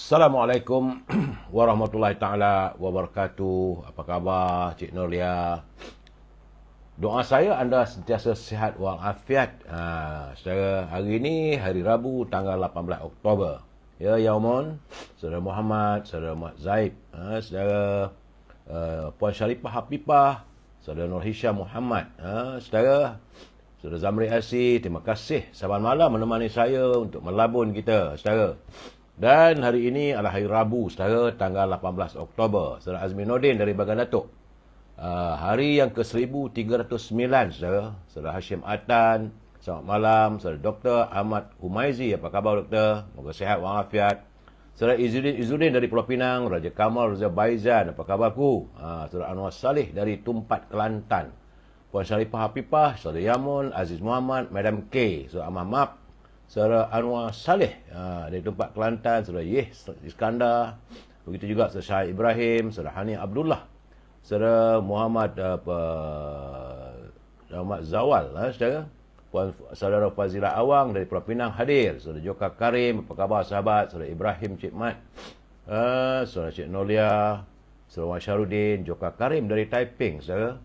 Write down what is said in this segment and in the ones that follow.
Assalamualaikum warahmatullahi taala wabarakatuh. Apa khabar Cik Nurlia? Doa saya anda sentiasa sihat walafiat. Secara hari ini hari Rabu tanggal 18 Oktober. Ya Yaumun, Saudara Muhammad, Saudara Mat Zaid, Saudara Puan Syarifah Hafifah, Saudara Nur Hisham Muhammad, Saudara Zamri Asi, terima kasih saban malam menemani saya untuk melabun kita, saudara. Dan hari ini adalah hari Rabu, saudara, tanggal 18 Oktober. Saudara Azmi Nordin dari Bagan Datuk. Hari yang ke-1309, saudara. Saudara Hashim Atan, selamat malam. Saudara Dr. Ahmad Humaizi, apa khabar doktor? Moga sihat walafiat. Saudara Izzuddin dari Pulau Pinang, Raja Kamal, Raja Baizan, apa khabarku? Saudara Anwar Salih dari Tumpat, Kelantan. Puan Syarifah Hafifah, Saudara Yamun, Aziz Muhammad, Madam K, Saudara Ahmad Map, Saudara Anwar Saleh dari Tumpat Kelantan, Saudara Yeh Iskandar, begitu juga Saudara Syahid Ibrahim, Saudara Hani Abdullah, Saudara Muhammad Zawal, saudara. Saudara Fazila Awang dari Pulau Pinang hadir, Saudara Joka Karim, apa khabar sahabat, Saudara Ibrahim Cik Mat, Saudara Cik Nolia, Saudara Wan Syarudin, Joka Karim dari Taiping, saudara.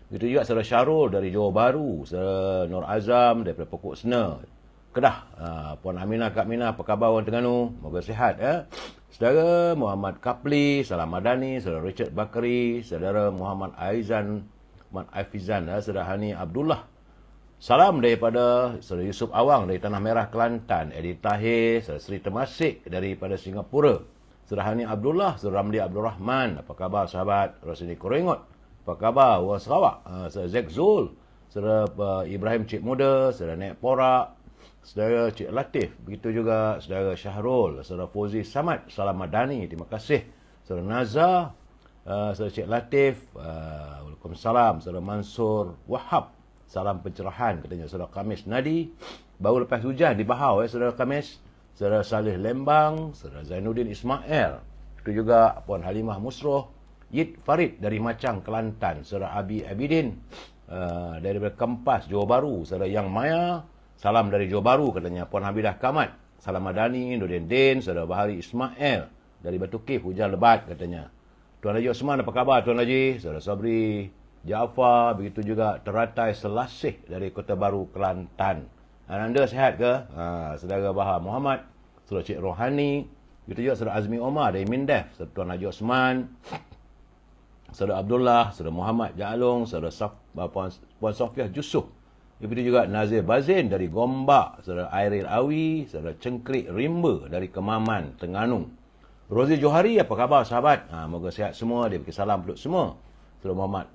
Begitu juga Saudara Syarul dari Johor Bahru, Saudara Nur Azam daripada Pokok Sena, Kedah, Puan Aminah, Kak Minah, apa khabar orang Terengganu? Moga sihat. Saudara Muhammad Kapli, Salam Madani, Saudara Richard Bakari, Saudara Muhammad Aizan, Mat Aifizan, Saudara Hani Abdullah. Salam daripada Saudara Yusuf Awang dari Tanah Merah, Kelantan, Edi Tahir, Saudara Sri Temasik daripada Singapura, Saudara Hani Abdullah, Saudara Ramli Abdul Rahman, apa khabar sahabat? Rosini Korengot, apa khabar orang Sarawak? Saudara Zek Zul, Saudara Ibrahim Cik Muda, Saudara Nek Porak, Saudara Cik Latif, begitu juga Saudara Syahrul, Saudara Fauzi Samad, Salam Madani, terima kasih. Saudara Nazar, Saudara Cik Latif, Waalaikumsalam. Saudara Mansur Wahab, salam pencerahan, katanya. Saudara Kamis Nadi, baru lepas hujan di Bahau, Saudara Kamis. Saudara Salih Lembang, Saudara Zainuddin Ismail, itu juga Puan Halimah Musroh, Yid Farid dari Macang, Kelantan, Saudara Abi Abidin daripada Kempas, Johor Bahru, Saudara Yang Maya, salam dari Johor Bahru, katanya. Puan Habidah Kamat, Salam Madani, Nurdin Din, Saudara Bahari Ismail dari Batu Kif, hujan lebat, katanya. Tuan Haji Osman, apa khabar Tuan Haji? Saudara Sabri Jaafar, begitu juga Teratai Selasih dari Kota Baru, Kelantan. Anda sihat ke? Saudara Bahar Muhammad, Saudara Cik Rohani, begitu juga Saudara Azmi Omar dari Mindef, Saudara Tuan Haji Osman, Saudara Abdullah, Saudara Muhammad Jalong, Saudara Puan Sofiah Jusuf, begitu juga Nazir Bazin dari Gombak, Saudara Airil Awi, Saudara Cengkrik Rimba dari Kemaman, Terengganu. Rozi Johari, apa khabar sahabat? Moga sihat semua, dia bagi salam untuk semua. Saudara Muhammad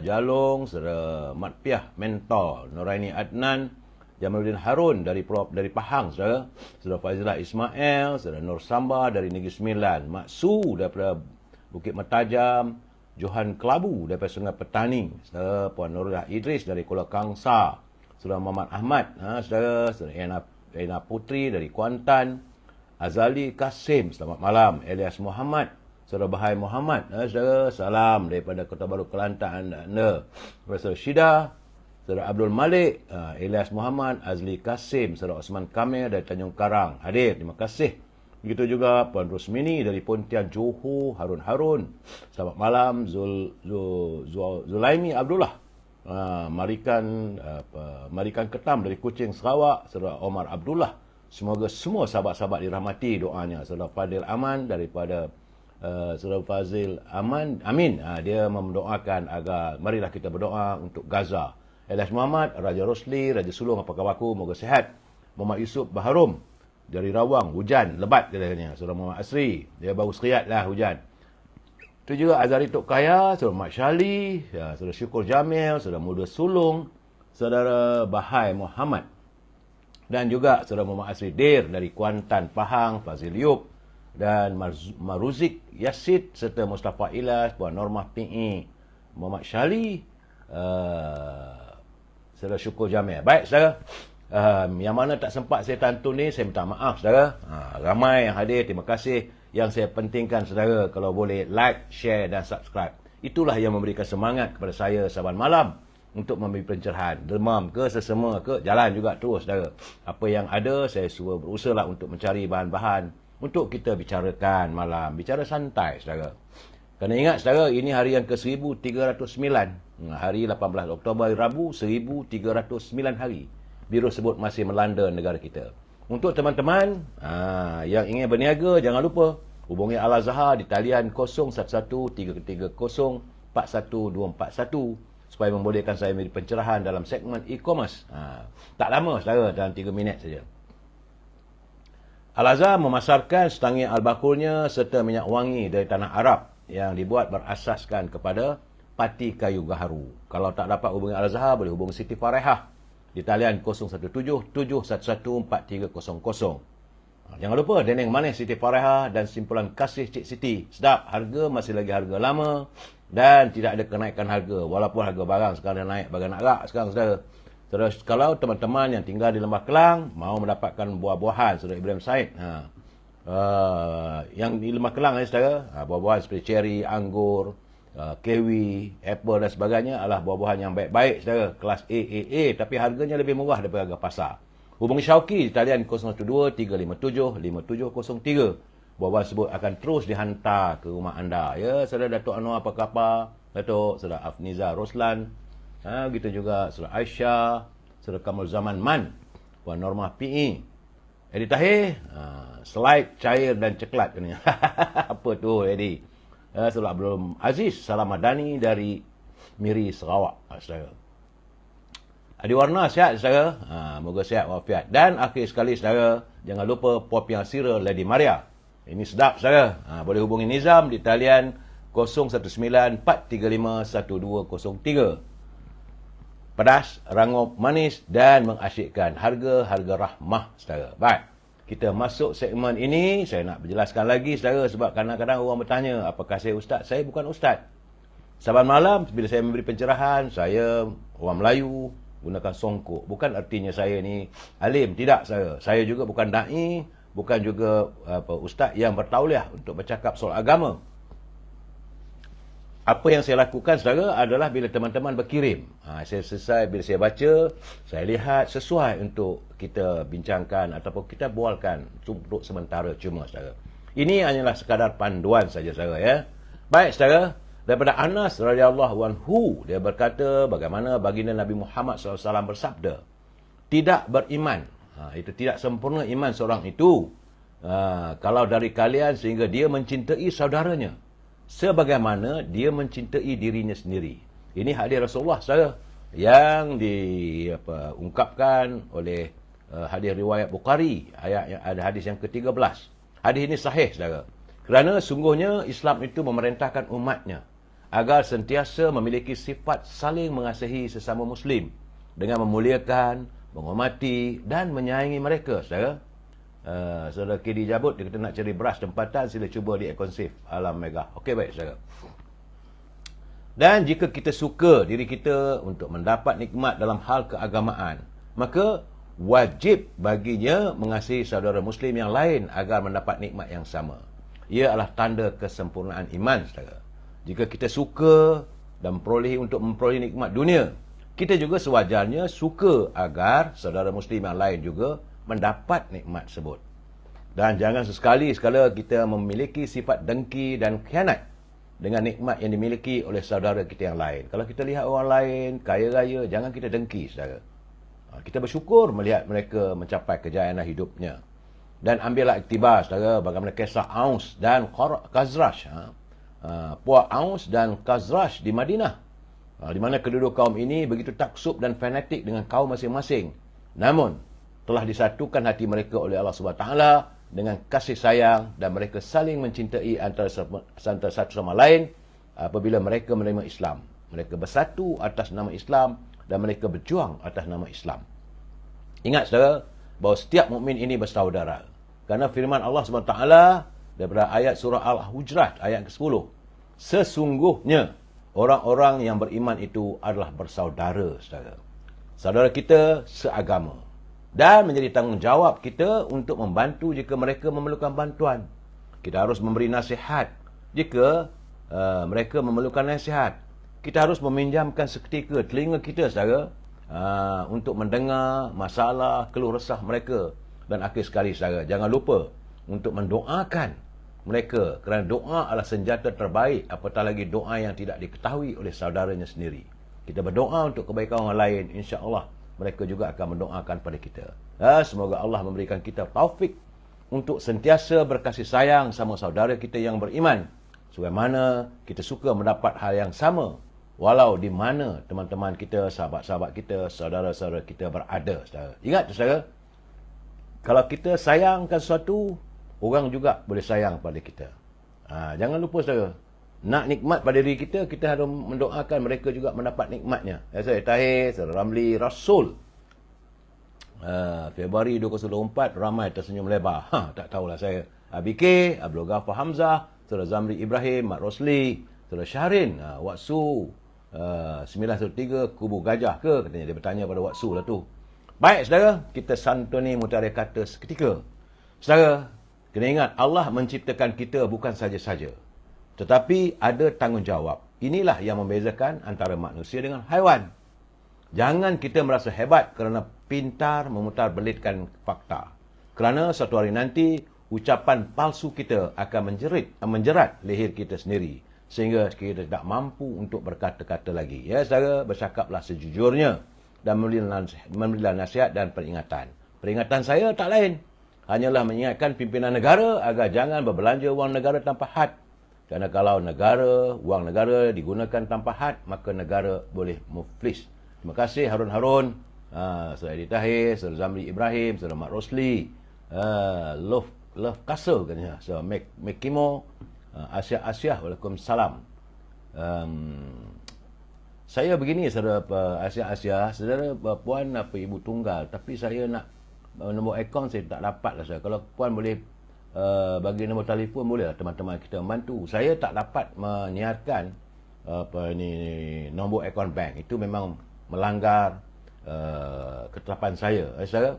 Jalong, Saudara Mat Piah Mentor, Nuraini Adnan, Jamaluddin Harun dari Pahang, saudara. Saudara Fazilah Ismail, Saudara Nur Samba dari Negeri Sembilan, Mak Su daripada Bukit Metajam, Johan Kelabu daripada Sungai Petani, Saudara Puan Nurullah Idris dari Kuala Kangsa, Saudara Muhammad Ahmad, Saudara Ena Putri dari Kuantan, Azali Kasim, selamat malam. Elias Muhammad, Saudara Bahai Muhammad, saudara, salam daripada Kota Baru, Kelantan anda. Saudara Syida, Saudara Abdul Malik, Elias Muhammad, Azli Kasim, Saudara Osman Kamil dari Tanjung Karang hadir, terima kasih. Begitu juga Puan Rosmini dari Pontian, Johor, Harun. Selamat malam. Zulaimi Abdullah, Marikan Ketam dari Kuching, Sarawak, Saudara Omar Abdullah. Semoga semua sahabat-sahabat dirahmati doanya. Saudara Fadil Aman daripada Saudara Fazil Amin, dia mendoakan agar marilah kita berdoa untuk Gaza. Elias Muhammad, Raja Rosli, Raja Sulong, apa khabarku? Moga sihat. Muhammad Yusuf Baharum dari Rawang, hujan lebat katanya. Saudara Muhammad Asri, dia baru seriat lah hujan. Itu juga Azari Tok Kaya, Saudara Mat Syali, Saudara Syukur Jamil, Saudara Muda Sulung, Saudara Bahai Muhammad, dan juga Saudara Muhammad Asri Dir dari Kuantan, Pahang, Fazil Yub, dan Maruzik Yasid, serta Mustafa Ilas, Puan Normah P.E, Muhammad Syali, Saudara Syukur Jamil. Baik, saudara. Yang mana tak sempat saya tantun ni, saya minta maaf saudara. Ramai yang hadir, terima kasih. Yang saya pentingkan saudara, kalau boleh like, share dan subscribe. Itulah yang memberikan semangat kepada saya saban malam untuk memberi pencerahan. Demam ke, sesama ke, jalan juga terus saudara. Apa yang ada, saya berusaha untuk mencari bahan-bahan untuk kita bicarakan malam. Bicara santai, saudara. Kena ingat, saudara, ini hari yang ke-1309. Hari 18 Oktober, Rabu, 1309 hari. Virus sebut masih melanda negara kita. Untuk teman-teman yang ingin berniaga, jangan lupa hubungi Al-Azhar di talian 01133041241241 supaya membolehkan saya memberi pencerahan dalam segmen e-commerce. Tak lama, saudara, dalam 3 minit saja. Al-Azhar memasarkan setangih albakulnya serta minyak wangi dari tanah Arab yang dibuat berasaskan kepada pati kayu gaharu. Kalau tak dapat hubungi Al-Azhar, boleh hubungi Siti Farehah di talian 0177114300. Jangan lupa dendeng manis Siti Farehah dan simpulan kasih Cik Siti. Sedap, harga masih lagi harga lama dan tidak ada kenaikan harga. Walaupun harga barang sekarang dah naik bagai nak rak sekarang, saudara. Terus kalau teman-teman yang tinggal di Lembah Kelang mahu mendapatkan buah-buahan, saudara Ibrahim Said, yang di Lembah Kelang, saudara, buah-buahan seperti cherry, anggur, kiwi, apple dan sebagainya adalah buah-buahan yang baik-baik, saudara, kelas AAA, tapi harganya lebih murah daripada harga pasar. Hubungi Syauqi di talian 0123570703. Buah-buahan tersebut akan terus dihantar ke rumah anda. Ya, saudara Datuk Anwar apa khabar? Datuk, saudara Afniza Roslan, begitu juga saudara Aisyah, saudara Kamal Zaman Man, Puan Norma PE, Edi Tahir, slide cair dan ceklat katanya. Apa tu, Edi? Saudara Abdul Aziz Salam Madani dari Miri, Sarawak, saudara. Adi Warna sihat, saudara. Moga sihat walafiat. Dan akhir sekali, saudara, jangan lupa Popiah Sira Lady Maria. Ini sedap, saudara. Boleh hubungi Nizam di talian 0194351203. Pedas, rangup, manis dan mengasyikkan. Harga rahmah, saudara. Baik, kita masuk segmen ini. Saya nak berjelaskan lagi, saudara, sebab kadang-kadang orang bertanya, apakah saya ustaz? Saya bukan ustaz. Saban malam, bila saya memberi pencerahan, saya orang Melayu, gunakan songkok. Bukan artinya saya ni alim. Tidak, saudara. Saya juga bukan da'i, bukan juga ustaz yang bertauliah untuk bercakap soal agama. Apa yang saya lakukan, saudara, adalah bila teman-teman berkirim, saya selesai, bila saya baca, saya lihat sesuai untuk kita bincangkan ataupun kita bualkan untuk sementara cuma, saudara. Ini hanyalah sekadar panduan saja, saudara, ya. Baik, saudara, daripada Anas radhiyallahu anhu, dia berkata bagaimana baginda Nabi Muhammad SAW bersabda, tidak beriman, itu tidak sempurna iman seorang itu, kalau dari kalian sehingga dia mencintai saudaranya sebagaimana dia mencintai dirinya sendiri. Ini hadis Rasulullah, saudara, yang diungkapkan oleh hadis riwayat Bukhari, ada hadis yang ke-13. Hadis ini sahih, saudara. Kerana sungguhnya Islam itu memerintahkan umatnya agar sentiasa memiliki sifat saling mengasihi sesama Muslim dengan memuliakan, menghormati dan menyayangi mereka, saudara. Saudara Kedi Jabut, dia kata nak cari beras tempatan, sila cuba di Ekonsif Alam Mega. Okey, baik, saudara. Dan jika kita suka diri kita untuk mendapat nikmat dalam hal keagamaan, maka wajib baginya mengasihi saudara Muslim yang lain agar mendapat nikmat yang sama. Ia adalah tanda kesempurnaan iman, saudara. Jika kita suka dan memperoleh nikmat dunia, kita juga sewajarnya suka agar saudara Muslim yang lain juga mendapat nikmat tersebut. Dan jangan sekali-sekala kita memiliki sifat dengki dan khianat dengan nikmat yang dimiliki oleh saudara kita yang lain. Kalau kita lihat orang lain kaya raya, jangan kita dengki, saudara. Kita bersyukur melihat mereka mencapai kejayaan hidupnya. Dan ambillah iktibar, saudara, bagaimana kisah Aus dan Khazraj. Puak Aus dan Khazraj di Madinah, di mana kedua kaum ini begitu taksub dan fanatik dengan kaum masing-masing. Namun telah disatukan hati mereka oleh Allah SWT dengan kasih sayang dan mereka saling mencintai antara satu sama lain apabila mereka menerima Islam. Mereka bersatu atas nama Islam dan mereka berjuang atas nama Islam. Ingat, saudara, bahawa setiap mukmin ini bersaudara. Kerana firman Allah SWT daripada ayat surah Al-Hujurat ayat ke-10, sesungguhnya orang-orang yang beriman itu adalah bersaudara, saudara. Saudara kita seagama. Dan menjadi tanggungjawab kita untuk membantu jika mereka memerlukan bantuan. Kita harus memberi nasihat jika mereka memerlukan nasihat. Kita harus meminjamkan seketika telinga kita, saudara, untuk mendengar masalah, keluh resah mereka. Dan akhir sekali, saudara, jangan lupa untuk mendoakan mereka, kerana doa adalah senjata terbaik, apatah lagi doa yang tidak diketahui oleh saudaranya sendiri. Kita berdoa untuk kebaikan orang lain, insya-Allah mereka juga akan mendoakan pada kita. Semoga Allah memberikan kita taufik untuk sentiasa berkasih sayang sama saudara kita yang beriman, sebagaimana kita suka mendapat hal yang sama walau di mana teman-teman kita, sahabat-sahabat kita, saudara-saudara kita berada. Saudara. Ingat saudara, kalau kita sayangkan sesuatu, orang juga boleh sayang pada kita. Jangan lupa saudara, nak nikmat pada diri kita, kita harus mendoakan mereka juga mendapat nikmatnya. Saya Tahir, saudara Ramli, Rasul. Februari 2024, ramai tersenyum lebar. Tak tahulah saya. BK, Abdul Ghaffar Hamzah, saudara Zamri Ibrahim, Mak Rosli, saudara Syahrin, Waksu, 913, Kubu Gajah ke? Katanya dia bertanya pada Waksu lah tu. Baik saudara, kita santuni mutiara kata seketika. Saudara, kena ingat, Allah menciptakan kita bukan saja-saja, tetapi ada tanggungjawab. Inilah yang membezakan antara manusia dengan haiwan. Jangan kita merasa hebat kerana pintar memutar belitkan fakta. Kerana suatu hari nanti, ucapan palsu kita akan menjerat leher kita sendiri, sehingga kita tidak mampu untuk berkata-kata lagi. Ya saudara, bercakaplah sejujurnya dan memberilah nasihat dan peringatan. Peringatan saya tak lain, hanyalah mengingatkan pimpinan negara agar jangan berbelanja wang negara tanpa had. Kerana kalau wang negara digunakan tanpa had, maka negara boleh muflis. Terima kasih Harun, Saudara Edi Tahir, Saudara Zamri Ibrahim, Saudara Mak Rosli, Love Castle katanya, Saudara Mek Kimo, Asia, Waalaikumsalam. Saya begini saudara Asia, saudara puan ibu tunggal, tapi saya nak nombor akaun saya tak dapat lah saya. Kalau puan boleh bagi nombor telefon, boleh lah teman-teman kita membantu. Saya tak dapat menyiarkan nombor akaun bank. Itu memang melanggar ketetapan saya, saudara.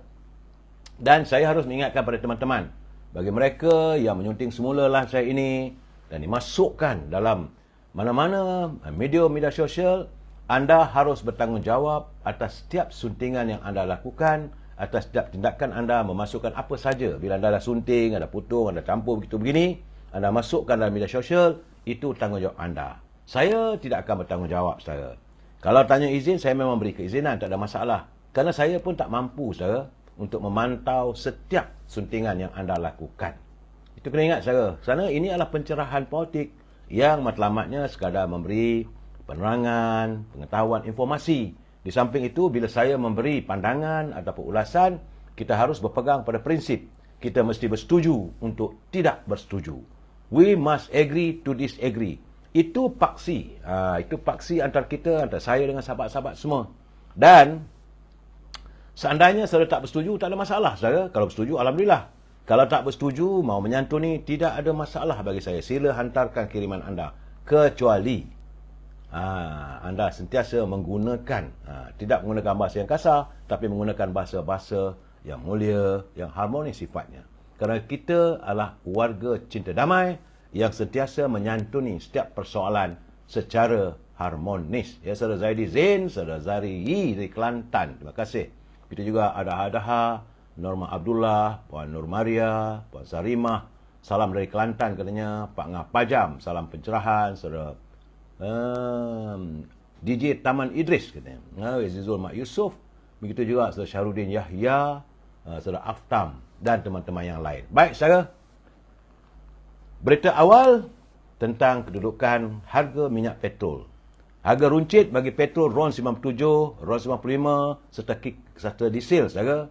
Dan saya harus mengingatkan pada teman-teman, bagi mereka yang menyunting semula live saya ini dan dimasukkan dalam mana-mana media sosial, anda harus bertanggungjawab atas setiap suntingan yang anda lakukan, atas setiap tindakan anda memasukkan apa saja. Bila anda dah sunting, anda putung, anda campur begitu begini, anda masukkan dalam media sosial, itu tanggungjawab anda. Saya tidak akan bertanggungjawab, saudara. Kalau tanya izin, saya memang beri keizinan, tak ada masalah. Kerana saya pun tak mampu, saudara, untuk memantau setiap suntingan yang anda lakukan. Itu kena ingat, saudara. Kerana ini adalah pencerahan politik yang matlamatnya sekadar memberi penerangan, pengetahuan, informasi. Di samping itu, bila saya memberi pandangan ataupun ulasan, kita harus berpegang pada prinsip. Kita mesti bersetuju untuk tidak bersetuju. We must agree to disagree. Itu paksi. Itu paksi antara kita, antara saya dengan sahabat-sahabat semua. Dan seandainya saudara tak bersetuju, tak ada masalah. Saudara, kalau bersetuju, alhamdulillah. Kalau tak bersetuju, mau menyantuni, tidak ada masalah bagi saya. Sila hantarkan kiriman anda. Kecuali anda sentiasa menggunakan, tidak menggunakan bahasa yang kasar, tapi menggunakan bahasa-bahasa yang mulia, yang harmonis sifatnya. Kerana kita adalah warga cinta damai yang sentiasa menyantuni setiap persoalan secara harmonis. Ya, saudara Zaidi Zain, saudara Zari Yi dari Kelantan. Terima kasih. Kita juga ada Adaha, Norma Abdullah, Puan Nur Maria, Puan Sarimah. Salam dari Kelantan katanya. Pak Ngah Pajam, salam pencerahan. Saudara DJ Taman Idris katanya. Zizul Mak Yusof. Begitu juga saudara Syahrudin Yahya, saudara Aftam dan teman-teman yang lain. Baik, saudara. Berita awal tentang kedudukan harga minyak petrol. Harga runcit bagi petrol RON 97, RON 95 serta diesel, saudara.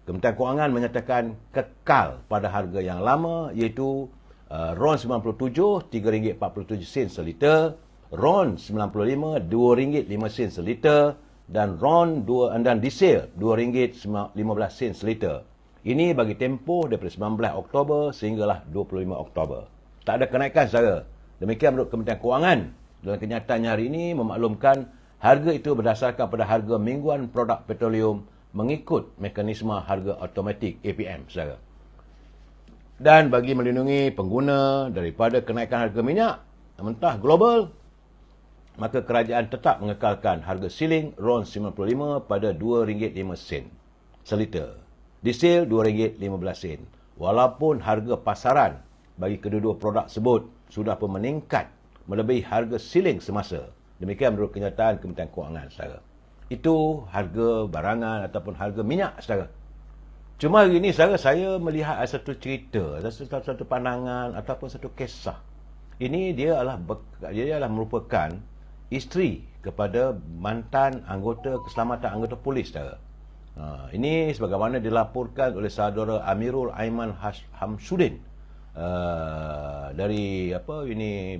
Kementerian Kewangan menyatakan kekal pada harga yang lama, iaitu RON 97 RM3.47 seliter, RON 95 RM2.05 seliter dan diesel RM2.15 seliter. Ini bagi tempoh daripada 19 Oktober sehinggalah 25 Oktober. Tak ada kenaikan, saudara. Demikian menurut Kementerian Kewangan. Dalam kenyataannya hari ini memaklumkan harga itu berdasarkan pada harga mingguan produk petroleum mengikut mekanisme harga automatik APM, saudara. Dan bagi melindungi pengguna daripada kenaikan harga minyak mentah global, maka kerajaan tetap mengekalkan harga siling RON 95 pada RM2.05 seliter. Diesel RM2.15. walaupun harga pasaran bagi kedua-dua produk tersebut sudah pun meningkat melebihi harga siling semasa. Demikian menurut kenyataan Kementerian Kewangan, saudara. Itu harga barangan ataupun harga minyak, saudara. Cuma hari ini, saudara, saya melihat satu cerita, satu pandangan ataupun satu kisah. Ini dia adalah merupakan isteri kepada mantan anggota keselamatan anggota polis, saudara. Ini sebagaimana dilaporkan oleh saudara Amirul Aiman Hamsuddin dari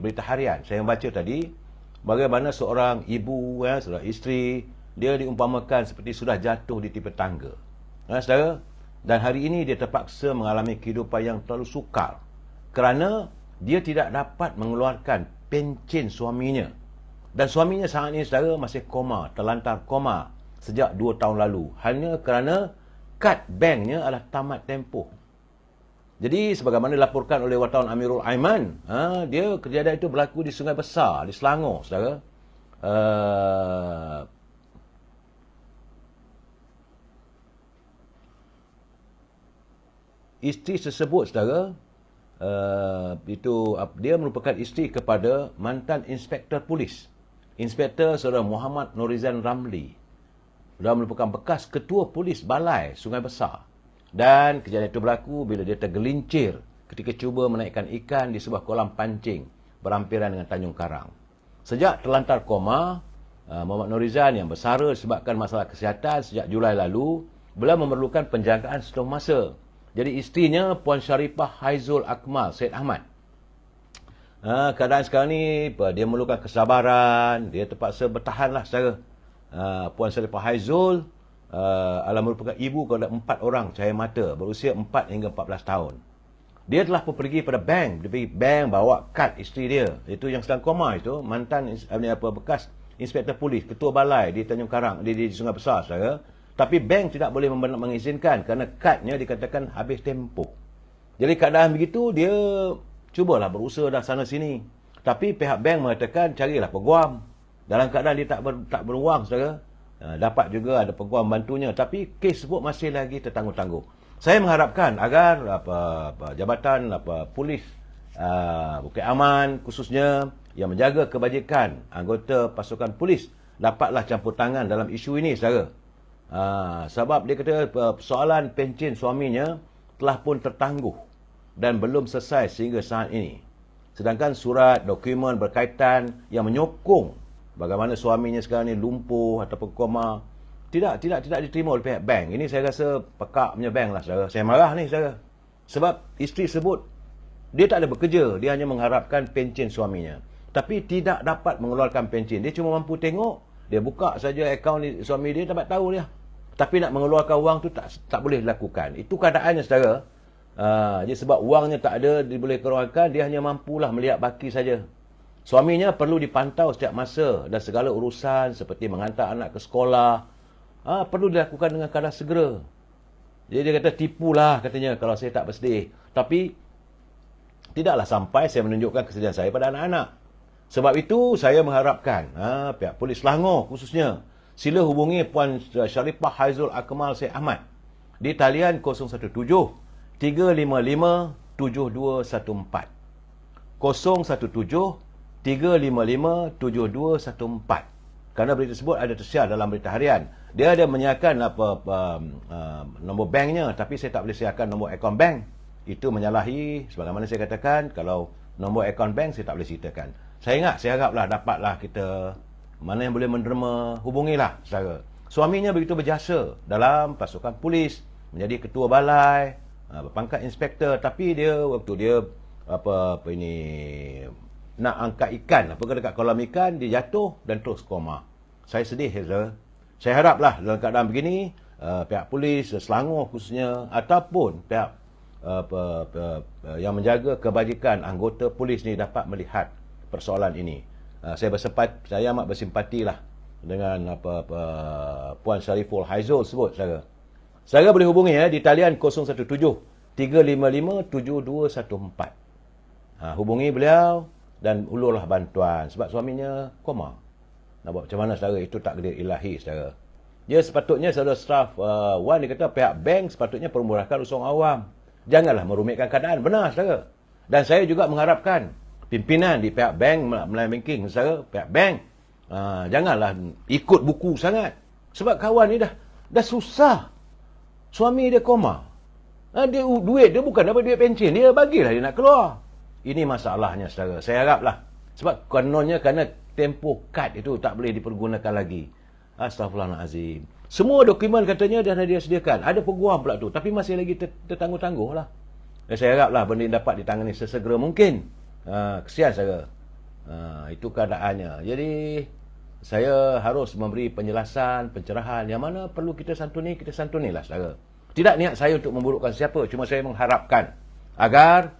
berita harian. Saya membaca tadi bagaimana seorang ibu, seorang isteri, dia diumpamakan seperti sudah jatuh di tepi tangga. Saudara, dan hari ini dia terpaksa mengalami kehidupan yang terlalu sukar kerana dia tidak dapat mengeluarkan pencen suaminya. Dan suaminya saat ini, saudara, masih koma, terlantar koma sejak 2 tahun lalu. Hanya kerana kad banknya adalah tamat tempoh. Jadi, sebagaimana dilaporkan oleh wartawan Amirul Aiman, kejadian itu berlaku di Sungai Besar, di Selangor, saudara. Isteri tersebut, saudara, dia merupakan isteri kepada mantan inspektor polis. Inspektor saudara Muhammad Norizan Ramli. Dia merupakan bekas ketua polis balai Sungai Besar. Dan kejadian itu berlaku bila dia tergelincir ketika cuba menaikkan ikan di sebuah kolam pancing berhampiran dengan Tanjung Karang. Sejak terlantar koma, Muhammad Norizan yang bersara disebabkan masalah kesihatan sejak Julai lalu, beliau memerlukan penjagaan setelah masa. Jadi isterinya Puan Sharifah Haizul Akmal Syed Ahmad. Keadaan sekarang ni dia memerlukan kesabaran, dia terpaksa bertahanlah, saudara. Puan Sharifah Haizul adalah merupakan ibu kepada 4 orang cahaya mata berusia 4 hingga 14 tahun. Dia telah pergi pada bank, dia pergi bank bawa kad isteri dia, itu yang sedang koma itu, mantan bekas inspektor polis, ketua balai di Tanjung Karang, di Sungai Besar, saudara. Tapi bank tidak boleh mengizinkan kerana kadnya dikatakan habis tempoh. Jadi keadaan begitu, dia cubalah berusaha dah sana sini. Tapi pihak bank mengatakan carilah peguam. Dalam keadaan dia tak beruang, saudara. Dapat juga ada peguam bantunya. Tapi kes tersebut masih lagi tertangguh-tangguh. Saya mengharapkan agar jabatan polis Bukit Aman khususnya yang menjaga kebajikan anggota pasukan polis dapatlah campur tangan dalam isu ini, saudara. Sebab dia kata persoalan pencen suaminya telah pun tertangguh dan belum selesai sehingga saat ini. Sedangkan surat dokumen berkaitan yang menyokong bagaimana suaminya sekarang ni lumpuh ataupun koma tidak diterima oleh pihak bank. Ini saya rasa pekak punya bank lah, saudara. Saya marah ni, saudara. Sebab isteri sebut dia tak ada bekerja, dia hanya mengharapkan pencen suaminya. Tapi tidak dapat mengeluarkan pencen. Dia cuma mampu tengok, dia buka saja akaun suami dia, dapat tahu dia. Tapi nak mengeluarkan wang tu tak boleh dilakukan. Itu keadaannya, saudara. Jadi sebab wangnya tak ada, dia boleh keluarkan, dia hanya mampulah melihat baki saja. Suaminya perlu dipantau setiap masa dan segala urusan seperti mengantar anak ke sekolah perlu dilakukan dengan keadaan segera. Jadi dia kata tipulah katanya kalau saya tak bersedih. Tapi tidaklah sampai saya menunjukkan kesedihan saya pada anak-anak. Sebab itu saya mengharapkan pihak polis Selangor khususnya sila hubungi Puan Sharifah Haizul Akmal Syed Ahmad di talian 017 355 7214. 017 355 7214. Kerana berita tersebut ada tersiar dalam berita harian. Dia ada menyiarkan nombor banknya, tapi saya tak boleh siarkan nombor akaun bank. Itu menyalahi, sebagaimana saya katakan, kalau nombor akaun bank saya tak boleh ceritakan. Saya haraplah dapatlah kita, mana yang boleh menderma, hubungilah, saudara. Suaminya begitu berjasa dalam pasukan polis, menjadi ketua balai, berpangkat inspektor, tapi dia waktu dia nak angkat ikan, dekat kolam ikan, dia jatuh dan terus koma. Saya sedih, saudara. Saya haraplah dalam keadaan begini, pihak polis Selangor khususnya ataupun pihak yang menjaga kebajikan anggota polis ni dapat melihat persoalan ini. Saya amat bersimpatilah dengan Puan Sharifah Haizul sebut, saudara. Saudara boleh hubungi di talian 017 355 7214. Hubungi beliau dan ulurlah bantuan sebab suaminya koma. Nak buat macam mana, saudara? Itu takdir ilahi, saudara. Dia sepatutnya, saudara, staf Wan dia kata pihak bank sepatutnya permurahkan urusan awam. Janganlah merumitkan keadaan. Benar, saudara. Dan saya juga mengharapkan pimpinan di pihak bank, Melayu Banking, saudara, pihak bank, janganlah ikut buku sangat. Sebab kawan ni dah susah. Suami dia koma. Duit dia bukan dapat duit pencen. Dia bagilah dia nak keluar. Ini masalahnya, saudara. Saya haraplah. Sebab kononnya kerana tempoh kad itu tak boleh dipergunakan lagi. Astaghfirullahalazim. Semua dokumen katanya dah dia sediakan. Ada peguam pula tu. Tapi masih lagi tertangguh-tangguh lah. Dan saya haraplah benda ini dapat ditangani sesegera mungkin. Kesian saudara. Itu keadaannya. Jadi, saya harus memberi penjelasan, pencerahan. Yang mana perlu kita santunilah saudara. Tidak niat saya untuk memburukkan siapa. Cuma saya mengharapkan agar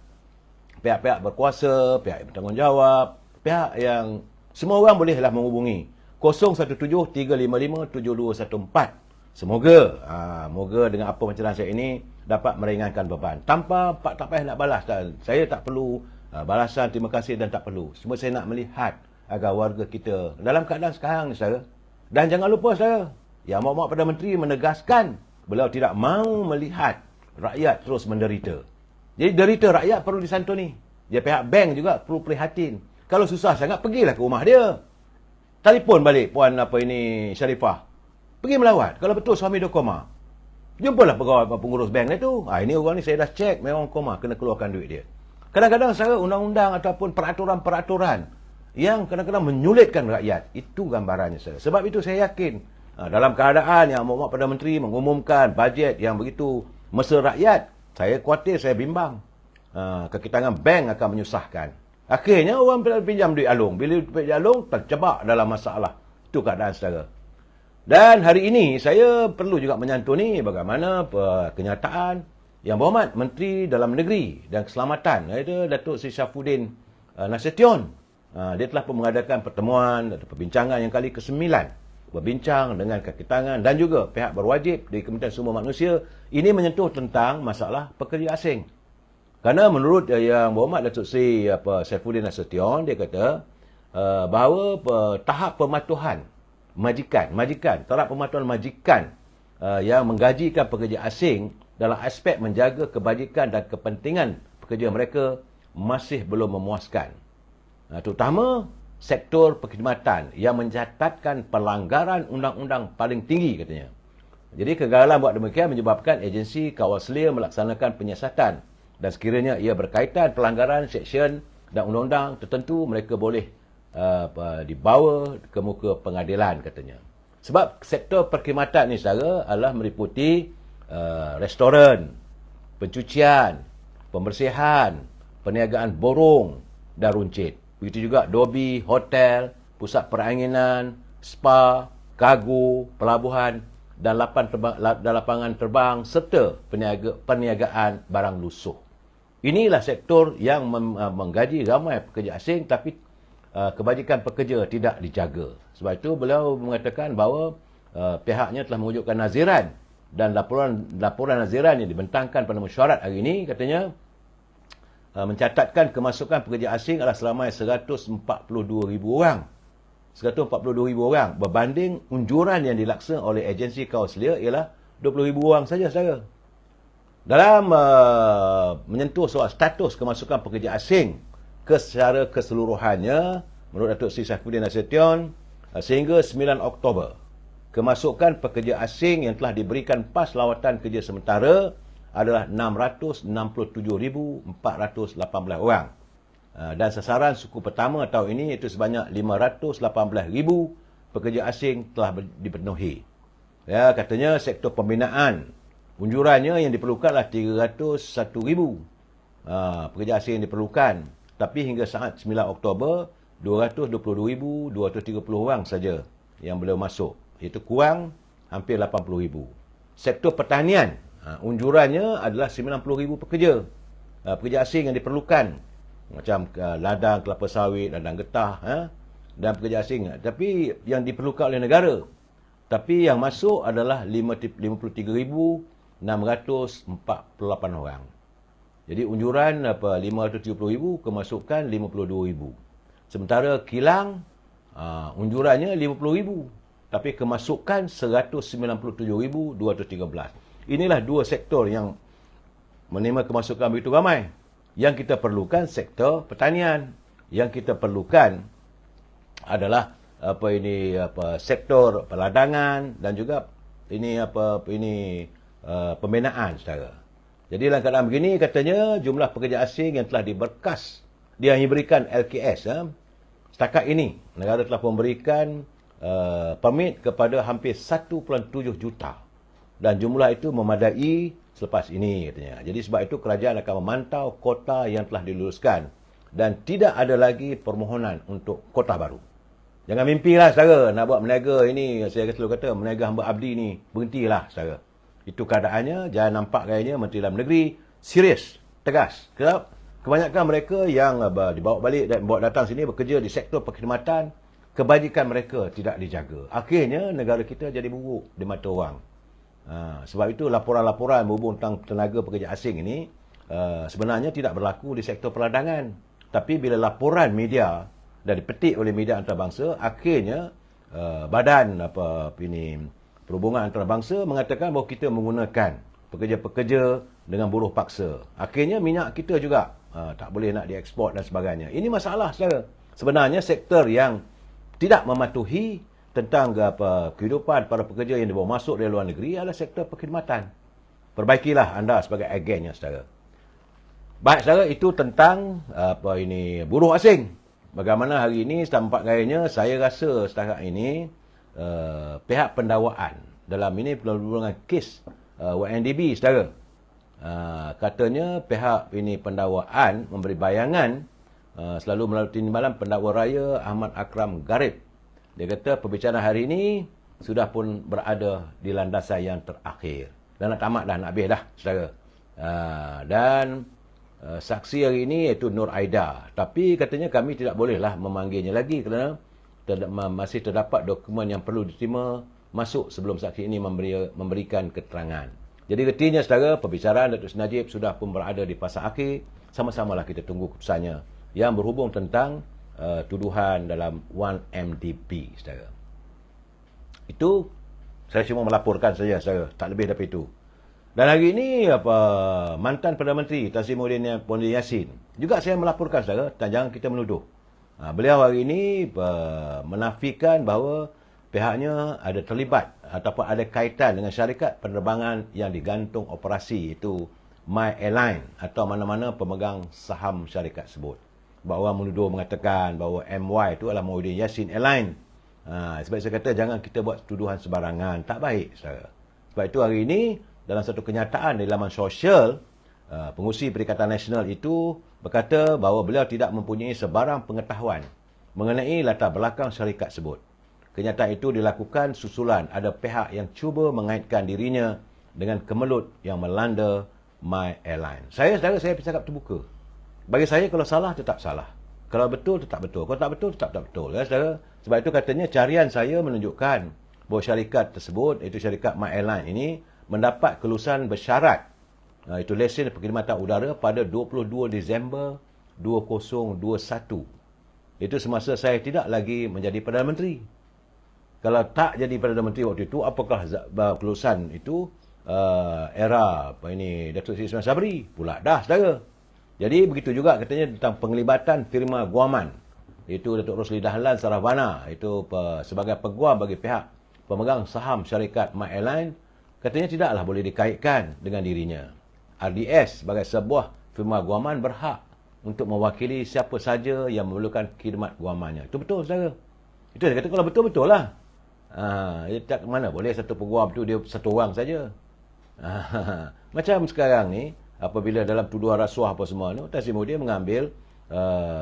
pihak-pihak berkuasa, pihak yang bertanggungjawab, pihak yang semua orang bolehlah menghubungi 017-355-7214. Semoga dengan apa pencerahan saya ini dapat meringankan beban. Tak payah nak balas. Saya tak perlu balasan terima kasih dan tak perlu. Cuma saya nak melihat agar warga kita dalam keadaan sekarang ni saudara. Dan jangan lupa saudara, Yang Amat Perdana Menteri menegaskan beliau tidak mahu melihat rakyat terus menderita. Jadi derita rakyat perlu disantuni. Dia pihak bank juga perlu prihatin. Kalau susah sangat, pergilah ke rumah dia. Telefon balik Puan Sharifah. Pergi melawat. Kalau betul suami dia koma, jumpalah pegawai pengurus bank dia tu. Ini orang ni saya dah cek, memang koma, kena keluarkan duit dia. Kadang-kadang secara undang-undang ataupun peraturan-peraturan yang kadang-kadang menyulitkan rakyat. Itu gambarannya saya. Sebab itu saya yakin dalam keadaan yang Amat Perdana Menteri mengumumkan bajet yang begitu mesra rakyat, saya khawatir, saya bimbang. Kekitangan bank akan menyusahkan. Akhirnya orang pinjam duit Along. Bila duit Along, terjebak dalam masalah. Itu keadaan saudara. Dan hari ini, saya perlu juga menyantuni bagaimana kenyataan Yang Berhormat Menteri Dalam Negeri dan Keselamatan, iaitu Datuk Seri Syafuddin Nasution. Dia telah mengadakan pertemuan atau perbincangan yang kali ke-9. Berbincang dengan kaki tangan dan juga pihak berwajib di Kementerian Sumber Manusia. Ini menyentuh tentang masalah pekerja asing. Kerana menurut Yang Berhormat Datuk Seri Syafuddin Nasution, dia kata bahawa tahap pematuhan majikan, tahap pematuhan majikan yang menggajikan pekerja asing dalam aspek menjaga kebajikan dan kepentingan pekerja mereka masih belum memuaskan. Terutama sektor perkhidmatan yang mencatatkan pelanggaran undang-undang paling tinggi katanya. Jadi kegagalan buat demikian menyebabkan agensi kawal selia melaksanakan penyiasatan. Dan sekiranya ia berkaitan pelanggaran seksyen dan undang-undang tertentu, mereka boleh dibawa ke muka pengadilan katanya. Sebab sektor perkhidmatan ni saudara adalah meliputi restoran, pencucian, pembersihan, perniagaan borong dan runcit. Begitu juga dobi, hotel, pusat peranginan, spa, kargo, pelabuhan dan lapangan terbang serta perniagaan barang lusuh. Inilah sektor yang menggaji ramai pekerja asing tapi kebajikan pekerja tidak dijaga. Sebab itu beliau mengatakan bahawa pihaknya telah mewujudkan naziran dan laporan naziran yang dibentangkan pada mesyuarat hari ini katanya mencatatkan kemasukan pekerja asing adalah seramai 142,000 orang. 142,000 orang berbanding unjuran yang dilaksanakan oleh agensi kawal selia ialah 20,000 orang saja saudara. Dalam menyentuh soal status kemasukan pekerja asing secara keseluruhannya, menurut Datuk Seri Syafuddin Nasution, sehingga 9 Oktober, kemasukan pekerja asing yang telah diberikan pas lawatan kerja sementara adalah 667,418 orang. Dan sasaran suku pertama tahun ini iaitu sebanyak 518,000 pekerja asing telah dipenuhi. Ya, katanya sektor pembinaan, unjurannya yang diperlukan adalah 301,000 pekerja asing yang diperlukan. Tapi hingga saat 9 Oktober, 222,230 orang saja yang beliau masuk. Iaitu kurang hampir 80,000. Sektor pertanian, unjurannya adalah 90,000 pekerja. Pekerja asing yang diperlukan. Macam ladang kelapa sawit, ladang getah, dan pekerja asing. Tapi yang diperlukan oleh negara. Tapi yang masuk adalah 53,648 orang. Jadi unjuran 570,000, kemasukan 52,000. Sementara kilang unjurannya 50,000, tapi kemasukan 197,213. Inilah dua sektor yang menerima kemasukan begitu ramai. Yang kita perlukan sektor pertanian. Yang kita perlukan adalah sektor peladangan dan juga pembinaan saudara. Jadi dalam keadaan begini katanya jumlah pekerja asing yang telah diberkas dia diberikan LKS setakat ini negara telah memberikan permit kepada hampir 1.7 juta dan jumlah itu memadai selepas ini katanya. Jadi sebab itu kerajaan akan memantau kota yang telah diluluskan dan tidak ada lagi permohonan untuk kota baru. Jangan mimpilah saudara nak buat meniaga ini, saya selalu kata meniaga hamba abdi ni, berhentilah saudara. Itu keadaannya, jangan nampak gayanya Menteri Dalam Negeri serius, tegas. Sebab kebanyakan mereka yang dibawa balik dan bawa datang sini bekerja di sektor perkhidmatan, kebajikan mereka tidak dijaga. Akhirnya negara kita jadi buruk di mata orang. Sebab itu laporan-laporan berhubung tentang tenaga pekerja asing ini sebenarnya tidak berlaku di sektor peladangan. Tapi bila laporan media dan dipetik oleh media antarabangsa, akhirnya badan perhubungan antarabangsa mengatakan bahawa kita menggunakan pekerja-pekerja dengan buruh paksa. Akhirnya minyak kita juga tak boleh nak dieksport dan sebagainya. Ini masalah saudara. Sebenarnya sektor yang tidak mematuhi tentang kehidupan para pekerja yang dibawa masuk dari luar negeri adalah sektor perkhidmatan. Perbaikilah anda sebagai agennya saudara. Baik saudara, itu tentang buruh asing. Bagaimana hari ini tampak gayanya, saya rasa setakat ini pihak pendakwaan dalam ini perhubungan kes YNDB saudara. Katanya pihak pendakwaan memberi bayangan selalu melalui timbalan pendakwa raya Ahmad Akram Garib. Dia kata perbicaraan hari ini sudah pun berada di landasan yang terakhir. Dan nak tamat dah, nak habis dah saudara. Dan saksi hari ini iaitu Nur Aida. Tapi katanya kami tidak bolehlah memanggilnya lagi kerana masih terdapat dokumen yang perlu diterima masuk sebelum saksi ini memberikan keterangan. Jadi artinya saudara, perbicaraan Datuk Seri Najib sudah pun berada di fasa akhir. Sama-samalah kita tunggu keputusannya yang berhubung tentang tuduhan dalam 1MDB saudara. Itu saya cuma melaporkan saja saudara, tak lebih daripada itu. Dan hari ini mantan Perdana Menteri Tan Sri Muhyiddin Yassin juga saya melaporkan saudara, jangan kita menuduh. Beliau hari ini menafikan bahawa pihaknya ada terlibat ataupun ada kaitan dengan syarikat penerbangan yang digantung operasi iaitu My Airline atau mana-mana pemegang saham syarikat tersebut. Bahawa menuduh mengatakan bahawa MY itu adalah Muhyiddin Yassin Airline. Sebab saya kata jangan kita buat tuduhan sebarangan, tak baik saudara. Sebab itu hari ini dalam satu kenyataan di laman sosial, pengurusi Perikatan Nasional itu berkata bahawa beliau tidak mempunyai sebarang pengetahuan mengenai latar belakang syarikat tersebut. Kenyataan itu dilakukan susulan ada pihak yang cuba mengaitkan dirinya dengan kemelut yang melanda My Airline. Saya bercakap terbuka. Bagi saya kalau salah tetap salah. Kalau betul tetap betul. Kalau tak betul tetap tak betul. Ya, saudara? Sebab itu katanya carian saya menunjukkan bahawa syarikat tersebut, iaitu syarikat My Airline ini mendapat kelulusan bersyarat itu lesen perkhidmatan udara pada 22 Disember 2021. Itu semasa saya tidak lagi menjadi Perdana Menteri. Kalau tak jadi Perdana Menteri waktu itu, apakah kelulusan itu era Datuk Seri Ismail Sabri? Pula dah saudara. Jadi begitu juga katanya tentang penglibatan firma guaman, iaitu Datuk Rosli Dahlan Saravana, itu sebagai peguam bagi pihak pemegang saham syarikat My Airline, katanya tidaklah boleh dikaitkan dengan dirinya. RDS sebagai sebuah firma guaman berhak untuk mewakili siapa saja yang memerlukan khidmat guamannya. Itu betul saudara. Itu saya kata kalau betul-betul lah. Tak mana boleh satu peguam tu dia satu orang saja. Macam sekarang ni, apabila dalam tuduhan rasuah apa semua ni, Tan Sri Muhyiddin mengambil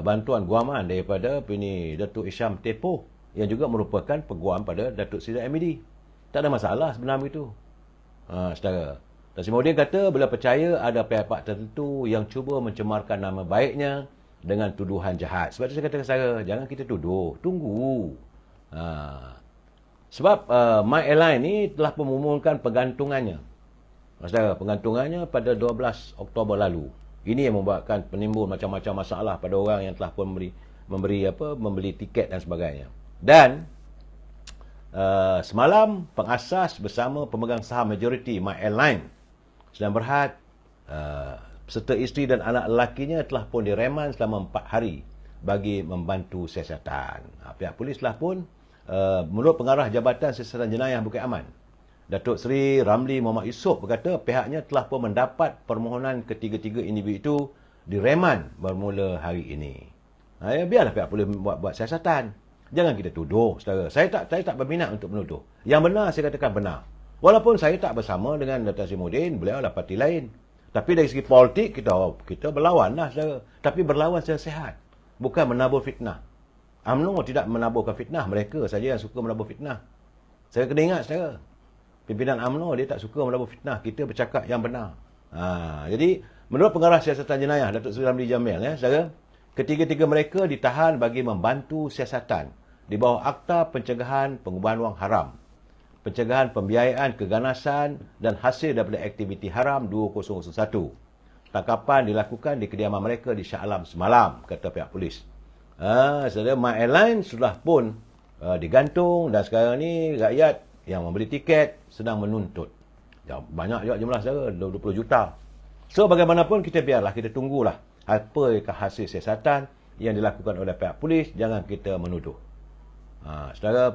bantuan guaman daripada Datuk Isham Tepoh yang juga merupakan peguam pada Datuk Seri Amidi. Tak ada masalah sebenarnya begitu. Saudara, Tan Sri Muhyiddin kata beliau percaya ada pihak-pihak tertentu yang cuba mencemarkan nama baiknya dengan tuduhan jahat. Sebab itu saya kata saya, jangan kita tuduh, tunggu. Sebab My Airline ni telah mengumumkan pergantungannya. Saudara, pergantungannya pada 12 Oktober lalu. Ini yang membuatkan penimbul macam-macam masalah pada orang yang telah pun membeli tiket dan sebagainya. Dan semalam pengasas bersama pemegang saham majoriti My Airline sedang berhad serta isteri dan anak lelakinya telah pun direman selama 4 hari bagi membantu siasatan. Pihak polis telah pun, menurut pengarah Jabatan Siasatan Jenayah Bukit Aman, Datuk Seri Ramli Muhammad Yusof berkata pihaknya telah pun mendapat permohonan ketiga-tiga individu itu direman bermula hari ini. Biarlah pihak polis buat siasatan. Jangan kita tuduh, saudara. Saya tak berminat untuk menuduh. Yang benar saya katakan benar. Walaupun saya tak bersama dengan Datuk Saifuddin, beliau adalah parti lain. Tapi dari segi politik kita berlawan lah, saudara. Tapi berlawan secara sihat, bukan menabur fitnah. UMNO tidak menaburkan fitnah, mereka saja yang suka menabur fitnah. Saya kena ingat, saudara. Pimpinan UMNO dia tak suka menabur fitnah. Kita bercakap yang benar. Jadi menurut pengarah siasatan jenayah Datuk Seri Ramli Jamil, saudara, ketiga-tiga mereka ditahan bagi membantu siasatan di bawah Akta Pencegahan Pengubahan Wang Haram, Pencegahan Pembiayaan Keganasan dan Hasil daripada Aktiviti Haram 2001. Tangkapan dilakukan di kediaman mereka di Shah Alam semalam, kata pihak polis. Saudara, My Airline sudah pun digantung dan sekarang ni rakyat yang membeli tiket sedang menuntut. Banyak juga jumlah, saudara, 20 juta. So bagaimanapun kita biarlah, kita tunggulah apakah hasil siasatan yang dilakukan oleh pihak polis. Jangan kita menuduh. Saudara,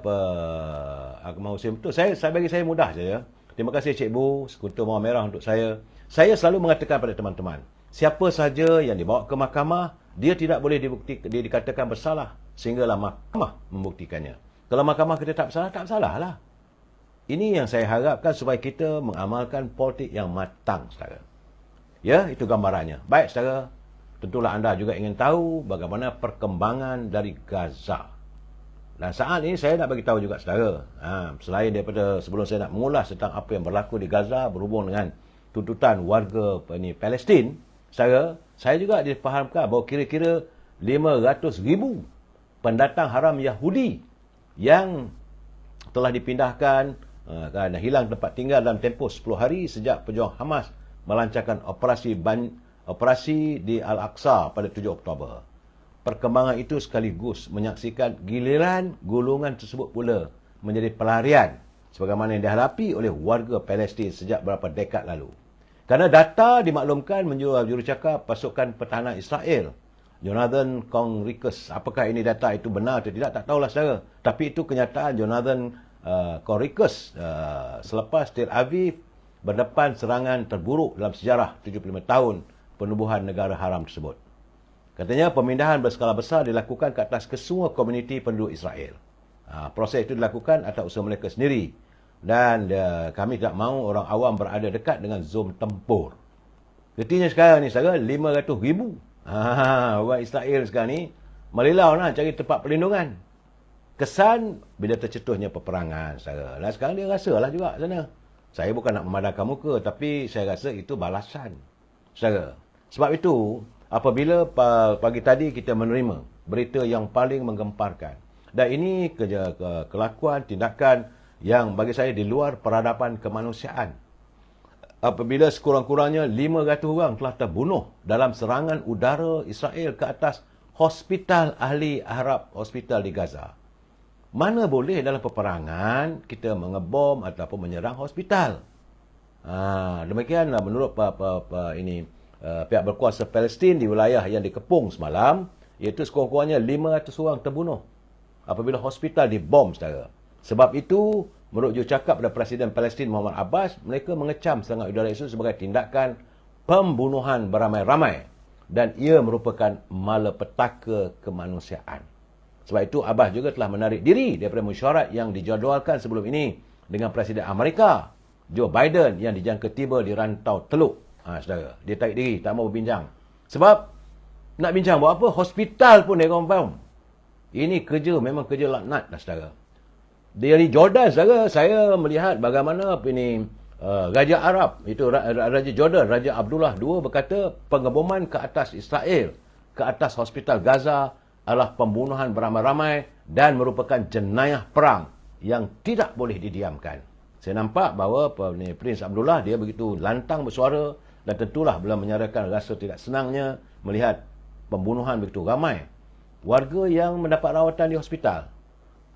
Akmal Hussein betul. Bagi saya mudah saja. Terima kasih Cik Bu, Sekutu Mawar Merah untuk saya. Saya selalu mengatakan pada teman-teman, siapa saja yang dibawa ke mahkamah, dia tidak boleh dikatakan bersalah sehinggalah mahkamah membuktikannya. Kalau mahkamah kita tak bersalah lah. Ini yang saya harapkan supaya kita mengamalkan politik yang matang, saudara. Ya, itu gambarannya. Baik, saudara. Tentulah anda juga ingin tahu bagaimana perkembangan dari Gaza. Dan saat ini saya nak bagi tahu juga, saudara, selain daripada sebelum saya nak mengulas tentang apa yang berlaku di Gaza berhubung dengan tuntutan warga Palestin, saudara, saya juga difahamkan bahawa kira-kira 500,000 pendatang haram Yahudi yang telah dipindahkan kerana hilang tempat tinggal dalam tempoh 10 hari sejak pejuang Hamas melancarkan operasi di Al-Aqsa pada 7 Oktober. Perkembangan itu sekaligus menyaksikan giliran golongan tersebut pula menjadi pelarian sebagaimana yang dihadapi oleh warga Palestin sejak beberapa dekad lalu. Kerana data dimaklumkan menurut jurucakap pasukan pertahanan Israel, Jonathan Conricus. Apakah ini data itu benar atau tidak, tak tahulah, saudara. Tapi itu kenyataan Jonathan Conricus selepas Tel Aviv berdepan serangan terburuk dalam sejarah 75 tahun penubuhan negara haram tersebut. Katanya pemindahan berskala besar dilakukan ke atas kesemua komuniti penduduk Israel. Proses itu dilakukan atas usaha mereka sendiri. Dan kami tidak mahu orang awam berada dekat dengan zon tempur. Ketika sekarang ni, saudara, 500,000 orang Israel sekarang ni melilau nak cari tempat perlindungan. Kesan bila tercetusnya peperangan, saudara. Dan sekarang dia rasalah juga sana. Saya bukan nak memadamkan muka, tapi saya rasa itu balasan, saudara. Sebab itu, apabila pagi tadi kita menerima berita yang paling menggemparkan, dan ini kelakuan, tindakan yang bagi saya di luar peradaban kemanusiaan. Apabila sekurang-kurangnya 500 orang telah terbunuh dalam serangan udara Israel ke atas Hospital Ahli Arab, hospital di Gaza. Mana boleh dalam peperangan kita mengebom ataupun menyerang hospital. Demikianlah menurut pihak berkuasa Palestin di wilayah yang dikepung semalam, iaitu sekurang-kurangnya 500 orang terbunuh apabila hospital dibom, saudara. Sebab itu, menurut jurucakap pada Presiden Palestin Mahmud Abbas, mereka mengecam serangan udara itu sebagai tindakan pembunuhan beramai-ramai dan ia merupakan malapetaka kemanusiaan. Sebab itu Abbas juga telah menarik diri daripada mesyuarat yang dijadualkan sebelum ini dengan Presiden Amerika Joe Biden yang dijangka tiba di Rantau Teluk. Saudara, dia tarik diri, tak mau berbincang. Sebab nak bincang buat apa? Hospital pun dia confirm. Ini memang kerja laknat dah, saudara. Dari Jordan, saudara, saya melihat bagaimana Raja Arab, itu Raja Jordan, Raja Abdullah II berkata pengeboman ke atas Israel, ke atas hospital Gaza adalah pembunuhan beramai-ramai dan merupakan jenayah perang yang tidak boleh didiamkan. Saya nampak bahawa Prince Abdullah dia begitu lantang bersuara dan tentulah beliau menyatakan rasa tidak senangnya melihat pembunuhan begitu ramai warga yang mendapat rawatan di hospital.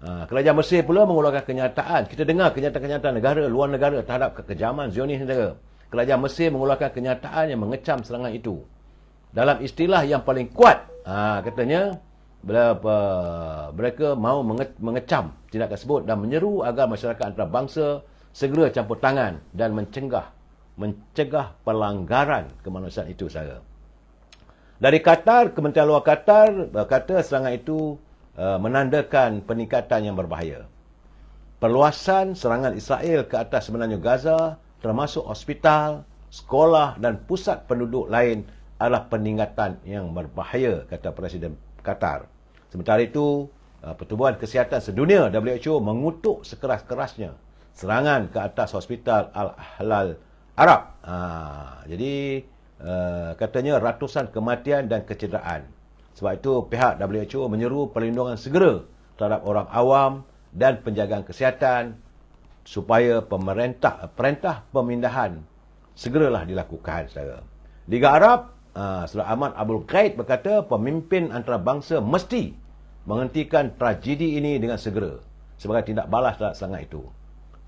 Kerajaan Mesir pula mengeluarkan kenyataan. Kita dengar kenyataan-kenyataan negara, luar negara terhadap kekejaman Zionis negara. kerajaan Mesir mengeluarkan kenyataan yang mengecam serangan itu. Dalam istilah yang paling kuat, katanya, mereka mahu mengecam tindakan tersebut dan menyeru agar masyarakat antarabangsa segera campur tangan dan mencegah pelanggaran kemanusiaan itu, saudara. Dari Qatar, Kementerian Luar Qatar berkata serangan itu menandakan peningkatan yang berbahaya. Perluasan serangan Israel ke atas semenanjung Gaza, termasuk hospital, sekolah dan pusat penduduk lain adalah peningkatan yang berbahaya, kata Presiden Qatar. Sementara itu, Pertubuhan Kesihatan Sedunia WHO mengutuk sekeras-kerasnya serangan ke atas hospital Al-Hilal Arab. Jadi, katanya ratusan kematian dan kecederaan. Sebab itu, pihak WHO menyeru perlindungan segera terhadap orang awam dan penjagaan kesihatan supaya perintah pemindahan segeralah dilakukan, saudara. Liga Arab, Saudara Ahmad Abul Ghaid berkata pemimpin antarabangsa mesti menghentikan tragedi ini dengan segera sebagai tindak balas terhadap serangan itu.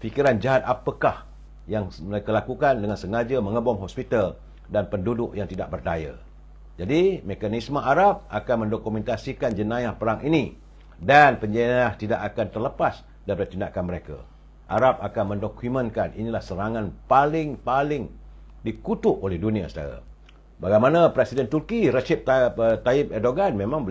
Fikiran jahat apakah yang mereka lakukan dengan sengaja mengebom hospital dan penduduk yang tidak berdaya? Jadi, mekanisme Arab akan mendokumentasikan jenayah perang ini dan penjenayah tidak akan terlepas daripada tindakan mereka. Arab akan mendokumentkan inilah serangan paling dikutuk oleh dunia, saudara. Bagaimana Presiden Turki Recep Tayyip Erdogan memang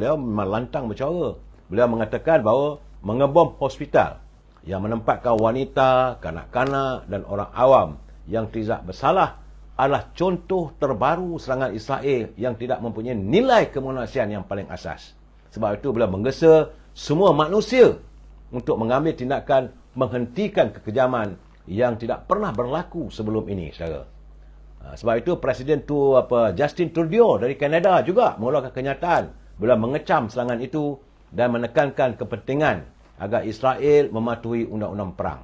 lantang bercara. Beliau mengatakan bahawa mengebom hospital yang menempatkan wanita, kanak-kanak dan orang awam yang tidak bersalah adalah contoh terbaru serangan Israel yang tidak mempunyai nilai kemanusiaan yang paling asas. Sebab itu beliau menggesa semua manusia untuk mengambil tindakan menghentikan kekejaman yang tidak pernah berlaku sebelum ini, saudara. Sebab itu Presiden Justin Trudeau dari Kanada juga mengeluarkan kenyataan. Beliau mengecam serangan itu dan menekankan kepentingan agar Israel mematuhi undang-undang perang.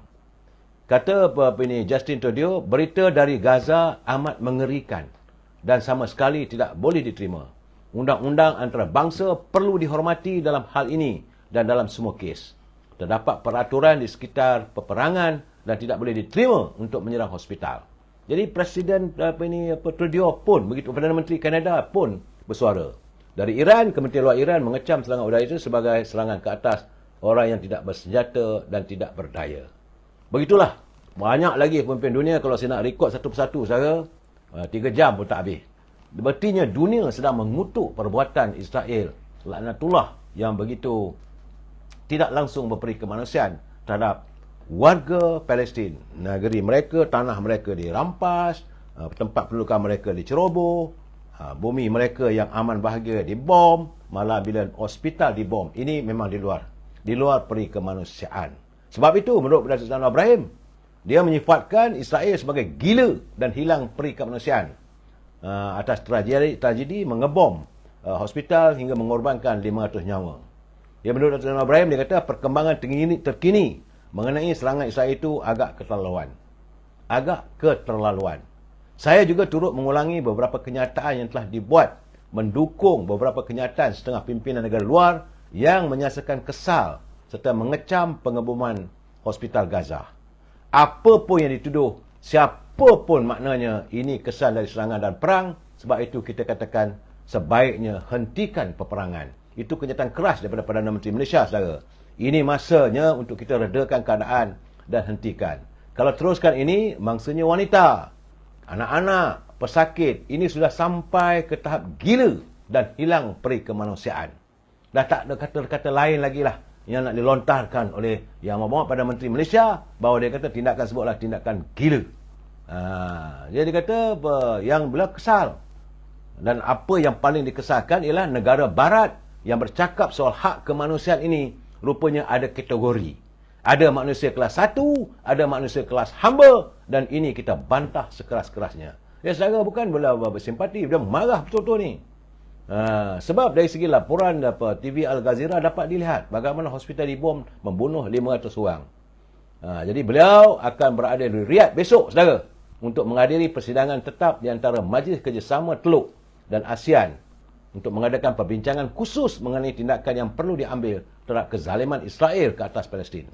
Kata Justin Trudeau, berita dari Gaza amat mengerikan dan sama sekali tidak boleh diterima. Undang-undang antarabangsa perlu dihormati dalam hal ini dan dalam semua kes. Terdapat peraturan di sekitar peperangan dan tidak boleh diterima untuk menyerang hospital. Jadi Presiden Trudeau pun, begitu Perdana Menteri Kanada pun bersuara. Dari Iran, Kementerian Luar Iran mengecam serangan udara itu sebagai serangan ke atas orang yang tidak bersenjata dan tidak berdaya. Begitulah. Banyak lagi pemimpin dunia, kalau saya nak rekod satu persatu, saya 3 jam pun tak habis. Berartinya dunia sedang mengutuk perbuatan Israel, laknatullah, yang begitu tidak langsung memberi kemanusiaan terhadap warga Palestin. Negeri mereka, tanah mereka dirampas, tempat pendudukan mereka diceroboh, bumi mereka yang aman bahagia dibom, malah bila hospital dibom. Ini memang di luar peri kemanusiaan. Sebab itu menurut Perdana Sultan Ibrahim, dia menyifatkan Israel sebagai gila dan hilang peri kemanusiaan atas tragedi mengebom hospital hingga mengorbankan 500 nyawa. Dia menurut Sultan Ibrahim, dia kata perkembangan terkini mengenai serangan Israel itu agak keterlaluan. Saya juga turut mengulangi beberapa kenyataan yang telah dibuat mendukung beberapa kenyataan setengah pimpinan negara luar yang menyatakan kesal serta mengecam pengeboman hospital Gaza. Apa pun yang dituduh, siapa pun maknanya, ini kesal dari serangan dan perang. Sebab itu kita katakan sebaiknya hentikan peperangan. Itu kenyataan keras daripada Perdana Menteri Malaysia, saudara. Ini masanya untuk kita redakan keadaan dan hentikan. Kalau teruskan ini, mangsanya wanita, anak-anak, pesakit, ini sudah sampai ke tahap gila dan hilang peri kemanusiaan. Dah tak ada kata-kata lain lagi lah yang nak dilontarkan oleh Yang Berhormat Perdana Menteri Malaysia, bahawa dia kata tindakan sebutlah tindakan gila. Dia kata yang beliau kesal. Dan apa yang paling dikesalkan ialah negara barat yang bercakap soal hak kemanusiaan ini rupanya ada kategori. Ada manusia kelas 1, ada manusia kelas hamba, dan ini kita bantah sekeras-kerasnya. Ya, saudara bukan beliau bersimpati, dia marah betul-betul ni. Sebab dari segi laporan TV Al Jazeera dapat dilihat bagaimana hospital dibom membunuh 500 orang. Jadi beliau akan berada di Riyadh besok, saudara, untuk menghadiri persidangan tetap di antara Majlis Kerjasama Teluk dan ASEAN untuk mengadakan perbincangan khusus mengenai tindakan yang perlu diambil terhadap kezaliman Israel ke atas Palestin.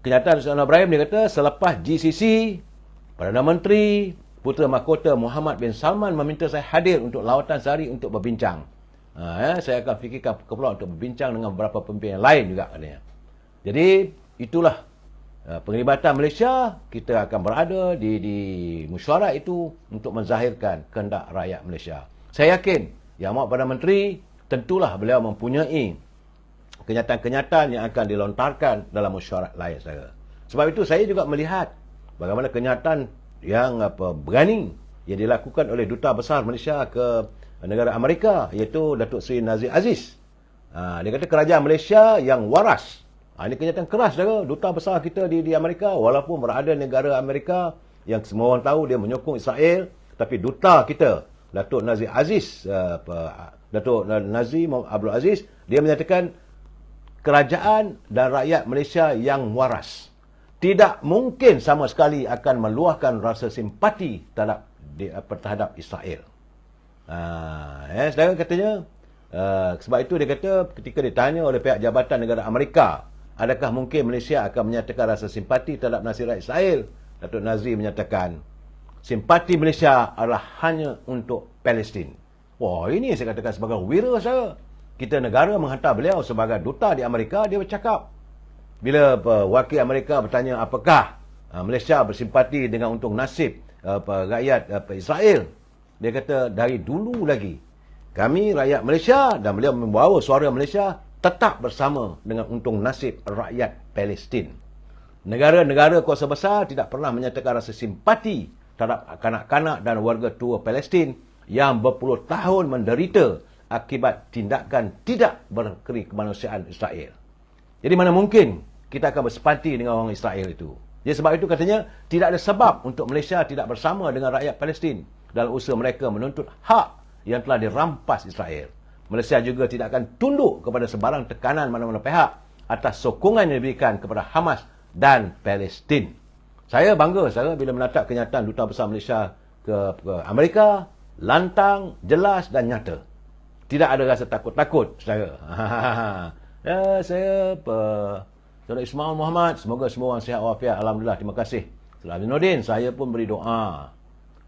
Kenyataan Sultan Ibrahim dia kata selepas GCC, Perdana Menteri Putera Mahkota Muhammad bin Salman meminta saya hadir untuk lawatan sehari untuk berbincang. Saya akan fikirkan keperluan untuk berbincang dengan beberapa pemimpin yang lain juga katanya. Jadi itulah penglibatan Malaysia. Kita akan berada di mesyuarat itu untuk menzahirkan kehendak rakyat Malaysia. Saya yakin Yang Amat Perdana Menteri tentulah beliau mempunyai kenyataan-kenyataan yang akan dilontarkan dalam mesyuarat lain saya. Sebab itu saya juga melihat bagaimana kenyataan yang berani yang dilakukan oleh Duta Besar Malaysia ke negara Amerika, iaitu Datuk Seri Nazir Aziz. Dia kata kerajaan Malaysia yang waras. Ini kenyataan keras saudara. Duta Besar kita di Amerika, walaupun berada negara Amerika yang semua orang tahu dia menyokong Israel, tapi duta kita Datuk Nazir Aziz, Datuk Nazir Abdul Aziz, dia menyatakan kerajaan dan rakyat Malaysia yang waras tidak mungkin sama sekali akan meluahkan rasa simpati terhadap Israel. Saudara katanya, sebab itu dia kata ketika ditanya oleh pihak Jabatan Negara Amerika, adakah mungkin Malaysia akan menyatakan rasa simpati terhadap nasib rakyat Israel, Datuk Nazir menyatakan simpati Malaysia adalah hanya untuk Palestin. Wah, ini saya katakan sebagai wira saya. Kita negara menghantar beliau sebagai duta di Amerika, dia bercakap. Bila wakil Amerika bertanya apakah Malaysia bersimpati dengan untuk nasib rakyat Israel, dia kata dari dulu lagi kami rakyat Malaysia, dan beliau membawa suara Malaysia, tetap bersama dengan untung nasib rakyat Palestin. Negara-negara kuasa besar tidak pernah menyatakan rasa simpati terhadap kanak-kanak dan warga tua Palestin yang berpuluh tahun menderita akibat tindakan tidak berkemanusiaan Israel. Jadi mana mungkin kita akan bersimpati dengan orang Israel itu. Jadi sebab itu katanya tidak ada sebab untuk Malaysia tidak bersama dengan rakyat Palestin dalam usaha mereka menuntut hak yang telah dirampas Israel. Malaysia juga tidak akan tunduk kepada sebarang tekanan mana-mana pihak atas sokongan yang diberikan kepada Hamas dan Palestin. Saya bangga saya bila menatap kenyataan Duta Besar Malaysia ke Amerika, lantang, jelas dan nyata. Tidak ada rasa takut-takut saya. Saya Saudara Ismail Muhammad, semoga semua orang sihat walafiat. Alhamdulillah, terima kasih. Saudara Aminuddin, saya pun beri doa,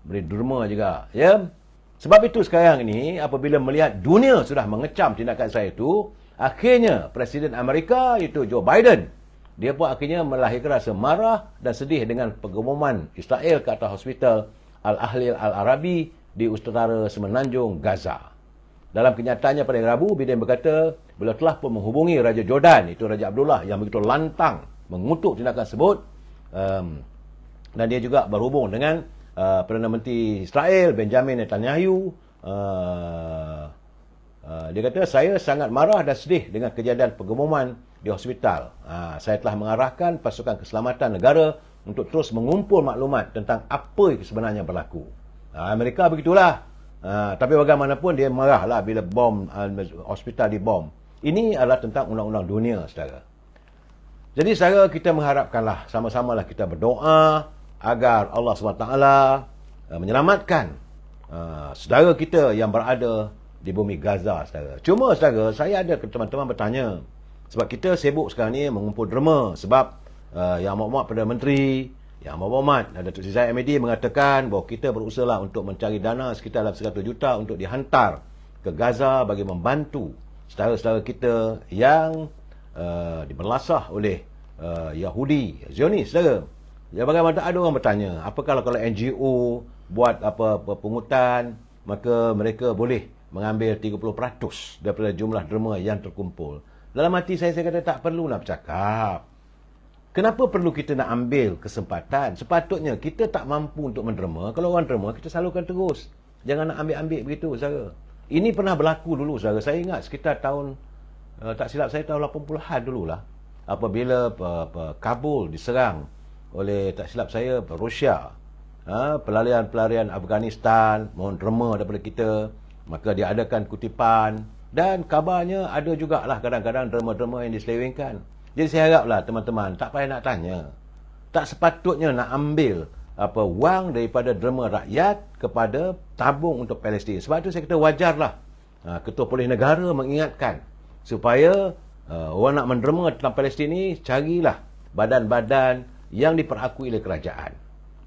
beri derma juga. Ya. Sebab itu sekarang ini, apabila melihat dunia sudah mengecam tindakan saya itu, akhirnya Presiden Amerika, iaitu Joe Biden, dia pun akhirnya melahirkan rasa marah dan sedih dengan pengumuman Israel ke atas hospital Al-Ahlil Al-Arabi di utara semenanjung Gaza. Dalam kenyataannya pada Rabu, Biden berkata, beliau telah pun menghubungi Raja Jordan, itu Raja Abdullah, yang begitu lantang mengutuk tindakan tersebut. Dan dia juga berhubung dengan Perdana Menteri Israel, Benjamin Netanyahu. Dia kata, saya sangat marah dan sedih dengan kejadian pengumuman di hospital. Saya telah mengarahkan pasukan keselamatan negara untuk terus mengumpul maklumat tentang apa yang sebenarnya berlaku. Amerika begitulah. Tapi bagaimanapun dia marahlah bila bom hospital dibom. Ini adalah tentang undang-undang dunia, saudara. Jadi saudara, kita mengharapkanlah, sama-samalah kita berdoa agar Allah SWT menyelamatkan saudara kita yang berada di bumi Gaza, saudara. Cuma saudara, saya ada teman-teman bertanya, sebab kita sibuk sekarang ni mengumpul derma, sebab Yang Amat Perdana Menteri, Yang Amat Datuk Seri Zahid Hamidi mengatakan bahawa kita berusaha untuk mencari dana sekitar 100 juta untuk dihantar ke Gaza bagi membantu saudara-saudara kita yang diberlasah oleh Yahudi, Zionis, saudara. Ya, bagaimana ada orang bertanya, apakah kalau NGO buat apa pungutan, maka mereka boleh mengambil 30% daripada jumlah derma yang terkumpul. Dalam hati saya kata tak perlu nak bercakap. Kenapa perlu kita nak ambil kesempatan? Sepatutnya kita tak mampu untuk menderma. Kalau orang derma, kita salurkan terus. Jangan nak ambil-ambil begitu, saudara. Ini pernah berlaku dulu, saudara. Saya ingat sekitar tahun, tak silap saya tahun 80-an dululah. Apabila Kabul diserang oleh, tak silap saya, Rusia. Pelarian-pelarian Afghanistan, mohon derma daripada kita. Maka diadakan kutipan. Dan kabarnya ada jugalah kadang-kadang derma-derma yang diselewengkan. Jadi saya haraplah teman-teman, tak payah nak tanya. Tak sepatutnya nak ambil wang daripada derma rakyat kepada tabung untuk Palestin. Sebab itu saya kata wajarlah Ketua Polis Negara mengingatkan supaya orang nak menderma tentang Palestin ni, carilah badan-badan yang diperakui oleh kerajaan.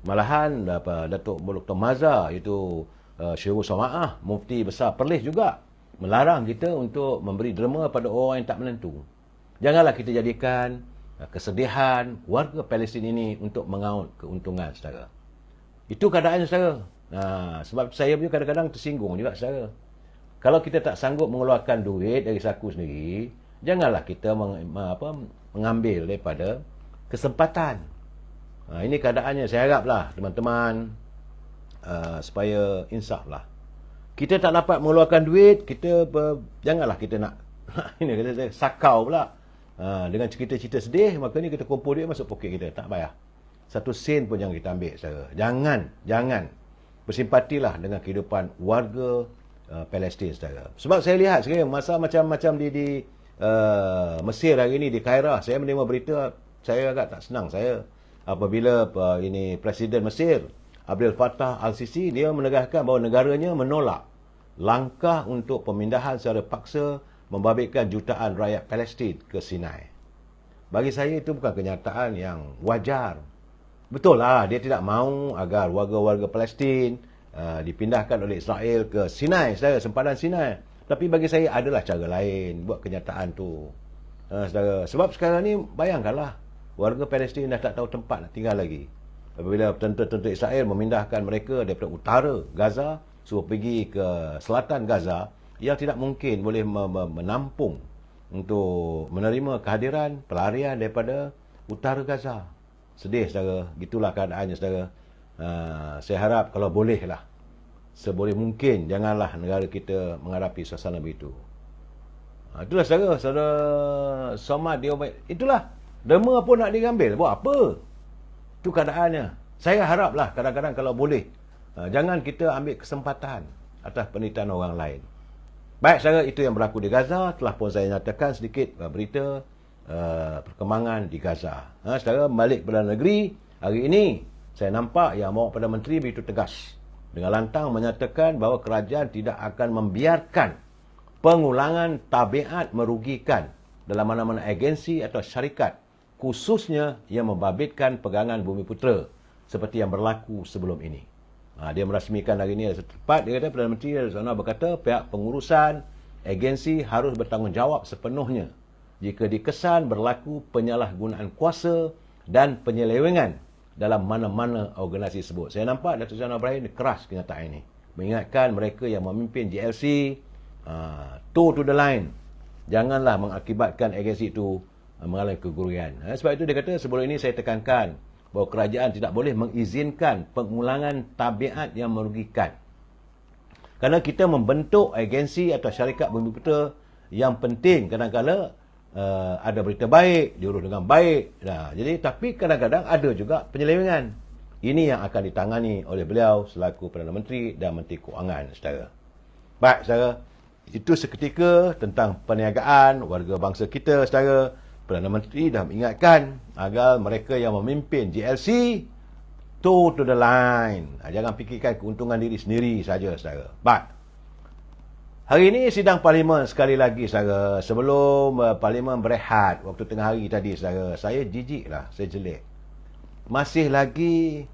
Malahan Datuk Dr. Mazhar, itu Syirul Sama'ah, Mufti Besar Perlis juga melarang kita untuk memberi derma pada orang yang tak menentu. Janganlah kita jadikan kesedihan warga Palestin ini untuk mengaut keuntungan, saudara. Itu keadaannya, saudara. Sebab saya pun kadang-kadang tersinggung juga, saudara. Kalau kita tak sanggup mengeluarkan duit dari saku sendiri, janganlah kita mengambil daripada kesempatan. Ini keadaannya. Saya haraplah teman-teman supaya insaf lah. Kita tak dapat mengeluarkan duit, janganlah kita nak ini kata sakau pula. Dengan cerita-cerita sedih, maka ni kita kumpul duit masuk poket kita, tak payah. Satu sen pun jangan kita ambil, saudara. Jangan bersimpatilah dengan kehidupan warga Palestin, saudara. Sebab saya lihat sekarang masa macam-macam di Mesir hari ini, di Kairah, saya menerima berita, saya agak tak senang saya apabila ini Presiden Mesir Abdel Fattah Al-Sisi, dia menegaskan bahawa negaranya menolak langkah untuk pemindahan secara paksa membabitkan jutaan rakyat Palestin ke Sinai. Bagi saya itu bukan kenyataan yang wajar. Betul lah, dia tidak mahu agar warga-warga Palestin dipindahkan oleh Israel ke Sinai, saudara, sempadan Sinai. Tapi bagi saya adalah cara lain buat kenyataan tu, saudara. Sebab sekarang ni bayangkanlah, warga Palestin dah tak tahu tempat nak tinggal lagi. Apabila tentera-tentera Israel memindahkan mereka daripada utara Gaza, suruh pergi ke selatan Gaza, ia tidak mungkin boleh menampung untuk menerima kehadiran pelarian daripada utara Gaza. Sedih, saudara. Gitulah keadaannya, saudara. Saya harap kalau bolehlah, seboleh mungkin janganlah negara kita menghadapi suasana begitu. Itulah, saudara Somad dia, itulah derma pun nak diambil. Buat apa? Itu keadaannya. Saya haraplah kadang-kadang kalau boleh, jangan kita ambil kesempatan atas penderitaan orang lain. Baik, saudara, itu yang berlaku di Gaza. Telah pun saya nyatakan sedikit berita perkembangan di Gaza. Saudara, balik ke dalam negeri, hari ini saya nampak yang Bapak Perdana Menteri begitu tegas dengan lantang menyatakan bahawa kerajaan tidak akan membiarkan pengulangan tabiat merugikan dalam mana-mana agensi atau syarikat, khususnya yang membabitkan pegangan Bumiputera seperti yang berlaku sebelum ini. Dia merasmikan hari ini tepat. Dia kata, Perdana Menteri Zona berkata pihak pengurusan agensi harus bertanggungjawab sepenuhnya jika dikesan berlaku penyalahgunaan kuasa dan penyelewengan dalam mana-mana organisasi tersebut. Saya nampak Datuk Zana Ibrahim keras kenyataan ini, mengingatkan mereka yang memimpin GLC toe to the line, janganlah mengakibatkan agensi itu mengalami keguguran. Sebab itu dia kata, sebelum ini saya tekankan bahawa kerajaan tidak boleh mengizinkan pengulangan tabiat yang merugikan. Kerana kita membentuk agensi atau syarikat Bumiputera yang penting, kadang-kadang ada berita baik, diurus dengan baik. Jadi, tapi kadang-kadang ada juga penyelewengan. Ini yang akan ditangani oleh beliau selaku Perdana Menteri dan Menteri Kewangan, saudara. Baik, saudara, itu seketika tentang perniagaan warga bangsa kita, saudara. Perdana Menteri dah mengingatkan agar mereka yang memimpin GLC toe to the line. Jangan fikirkan keuntungan diri sendiri saja, saudara. Baik. Hari ini sidang parlimen sekali lagi, saudara. Sebelum parlimen berehat waktu tengah hari tadi, saudara, saya jijik lah, saya jelek. Masih lagi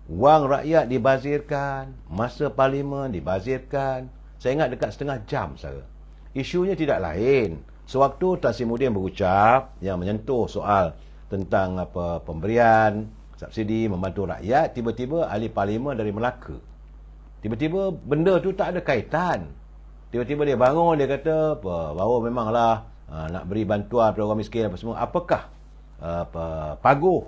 wang rakyat dibazirkan, masa parlimen dibazirkan. Saya ingat dekat setengah jam, saudara. Isunya tidak lain. Sewaktu Tan Sri Muhyiddin berucap yang menyentuh soal tentang pemberian subsidi membantu rakyat, tiba-tiba ahli parlimen dari Melaka. Tiba-tiba benda tu tak ada kaitan. Tiba-tiba dia bangun, dia kata bahawa memanglah nak beri bantuan kepada orang miskin apa semua. Apakah Paguh,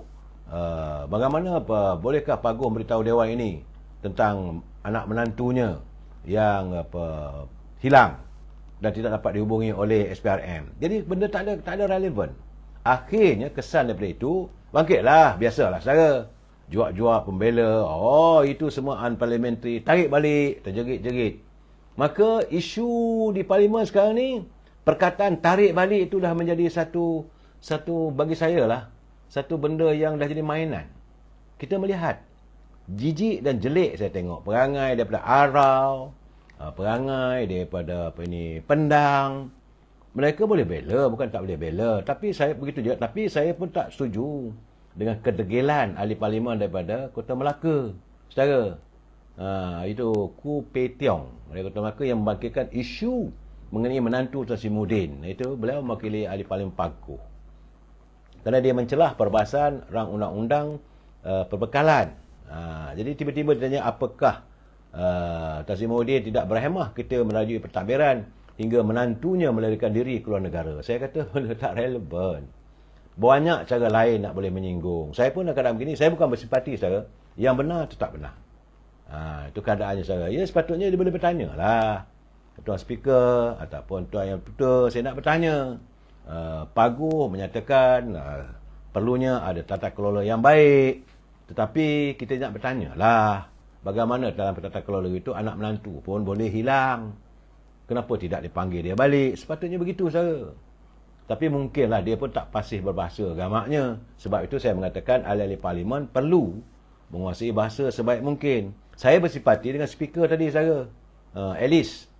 bagaimana bolehkah Paguh beritahu Dewan ini tentang anak menantunya yang hilang dan tidak dapat dihubungi oleh SPRM. Jadi benda tak ada relevan. Akhirnya kesan daripada itu bangkitlah, biasalah, saudara, juak-juak pembela, itu semua unparliamentary, tarik balik, terjerit-jerit. Maka isu di parlimen sekarang ni, perkataan tarik balik itu dah menjadi satu bagi saya lah, satu benda yang dah jadi mainan. Kita melihat jijik dan jelek saya tengok perangai daripada Arau, perangai daripada Pendang. Mereka boleh bela, bukan tak boleh bela, tapi saya begitu je. Tapi saya pun tak setuju dengan kedegilan ahli parlimen daripada Kota Melaka. Saudara, itu Ku Pei Tiong dari Kota Melaka yang membangkitkan isu mengenai menantu Tan Sri Muhyiddin. Itu beliau mewakili ahli parlimen Paguh. Kerana dia mencelah perbahasan rang undang-undang perbekalan. Jadi tiba-tiba ditanya apakah Tan Sri Muhyiddin tidak berhemah kita merajui pentadbiran hingga menantunya melarikan diri keluar negara. Saya kata benda tak relevan. Banyak cara lain nak boleh menyinggung. Saya pun kadang begini, saya bukan bersimpati saudara. Yang benar tetap benar. Itu keadaannya saudara. Ya sepatutnya dia boleh bertanya lah. Tuan Speaker ataupun Tuan Yang Tutor, saya nak bertanya. Paguh menyatakan perlunya ada tata kelola yang baik. Tetapi kita nak bertanya lah. Bagaimana dalam tata kelola itu anak menantu pun boleh hilang. Kenapa tidak dipanggil dia balik? Sepatutnya begitu saudara. Tapi mungkinlah dia pun tak fasih berbahasa agamaknya. Sebab itu saya mengatakan ahli-ahli parlimen perlu menguasai bahasa sebaik mungkin. Saya bersipati dengan speaker tadi saudara. Alice.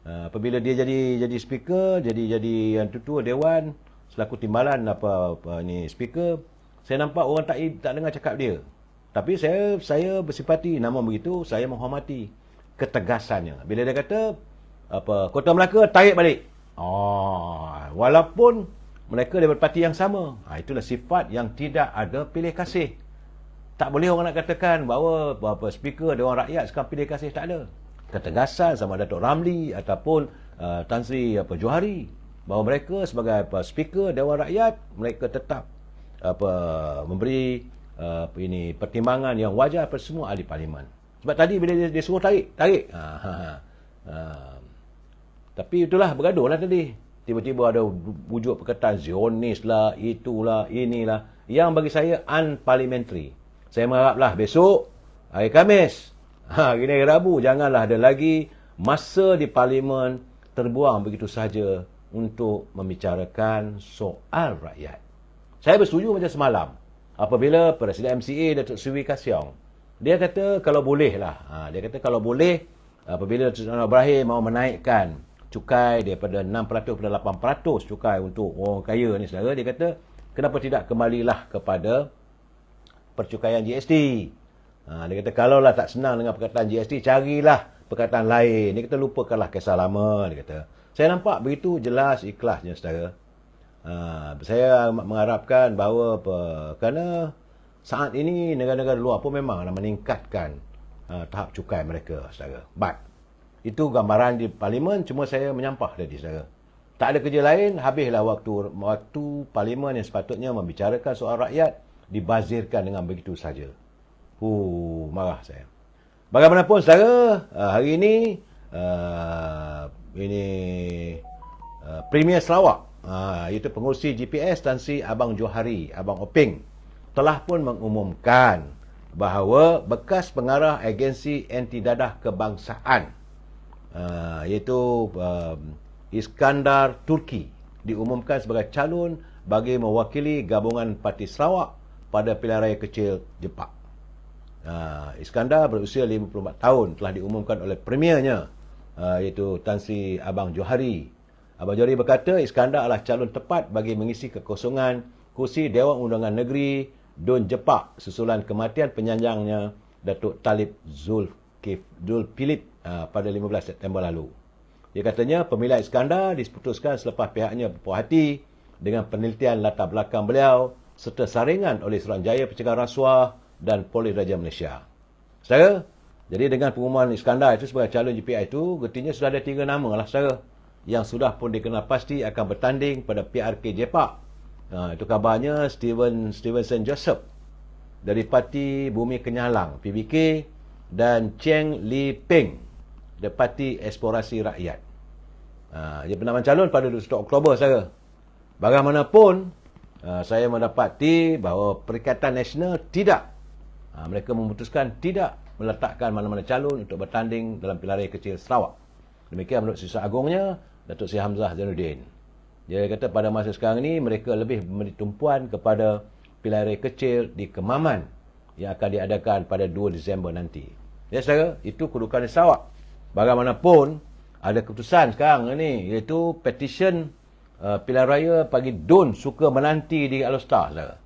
Apabila dia jadi speaker, jadi yang tutua dewan, selaku timbalan ni speaker, saya nampak orang tak dengar cakap dia. Tapi saya bersipati, namun begitu saya menghormati ketegasannya. Bila dia kata Kota Melaka tarik balik. Walaupun mereka daripada parti yang sama. Itulah sifat yang tidak ada pilih kasih. Tak boleh orang nak katakan bahawa speaker Dewan Rakyat sekarang pilih kasih, tak ada. Ketegasan sama Datuk Ramli ataupun Tan Sri Johari, bahawa mereka sebagai speaker Dewan Rakyat, mereka tetap memberi pertimbangan yang wajar pada semua ahli parlimen. Sebab tadi bila dia suruh tarik. Tapi itulah bergaduh lah tadi. Tiba-tiba ada wujud perkataan Zionis lah, itulah, inilah, yang bagi saya unparliamentary. Saya mengharaplah besok hari Khamis, hari Rabu, janganlah ada lagi masa di parlimen terbuang begitu saja untuk membicarakan soal rakyat. Saya bersetuju macam semalam apabila Presiden MCA Datuk Seri Kasiong, dia kata kalau boleh lah, dia kata kalau boleh apabila Datuk Seri Ibrahim mahu menaikkan cukai daripada 6% kepada 8% cukai untuk orang kaya ni saudara, dia kata kenapa tidak kembalilah kepada percukaian GST. Dia kata kalaulah tak senang dengan perkataan GST, carilah perkataan lain. Dia kata lupakanlah kisah lama, dia kata. Saya nampak begitu jelas ikhlasnya saudara. Saya mengharapkan bahawa kerana saat ini negara-negara luar pun memang nak meningkatkan tahap cukai mereka saudara. But itu gambaran di parlimen, cuma saya menyampah tadi saudara. Tak ada kerja lain, habislah waktu parlimen yang sepatutnya membicarakan soal rakyat dibazirkan dengan begitu saja. Marah saya. Bagaimanapun saudara, hari ini Premier Sarawak, iaitu pengurusi GPS Tan Sri Abang Johari, Abang Oping, telah pun mengumumkan bahawa bekas pengarah agensi anti dadah kebangsaan, iaitu Iskandar Turki, diumumkan sebagai calon bagi mewakili gabungan Parti Sarawak pada pilihan raya kecil Jepak. Iskandar berusia 54 tahun, telah diumumkan oleh premiernya, iaitu Tan Sri Abang Johari. Abang Johari berkata Iskandar adalah calon tepat bagi mengisi kekosongan kursi Dewan Undangan Negeri Dun Jepak susulan kematian penyanjangnya Datuk Talib Zulkifli pada 15 September lalu. Dia katanya pemilihan Iskandar diputuskan selepas pihaknya berpuas hati dengan penelitian latar belakang beliau serta saringan oleh Suruhanjaya Pencegahan Rasuah dan Polis Raja Malaysia. Saudara, jadi dengan pengumuman Iskandar itu sebagai calon GPI itu, artinya sudah ada 3 nama lah saudara, yang sudah pun dikenal pasti akan bertanding pada PRK Jepak. Itu kabarnya Stevenson Joseph dari Parti Bumi Kenyalang PBK dan Cheng Li Peng dari Parti Eksplorasi Rakyat. Dia penamakan calon pada 21 Oktober saudara. Bagaimanapun, saya mendapati bahawa Perikatan Nasional tidak, mereka memutuskan tidak meletakkan mana-mana calon untuk bertanding dalam pilihan raya kecil Sarawak. Demikian menurut Sisa Agungnya, Datuk Seri Hamzah Zainuddin. Dia kata pada masa sekarang ini mereka lebih memberi tumpuan kepada pilihan raya kecil di Kemaman yang akan diadakan pada 2 Disember nanti. Ya saudara, itu kedudukan di Sarawak. Bagaimanapun, ada keputusan sekarang ini, iaitu petition pilihan raya bagi Dun suka menanti di Alor Setar saudara.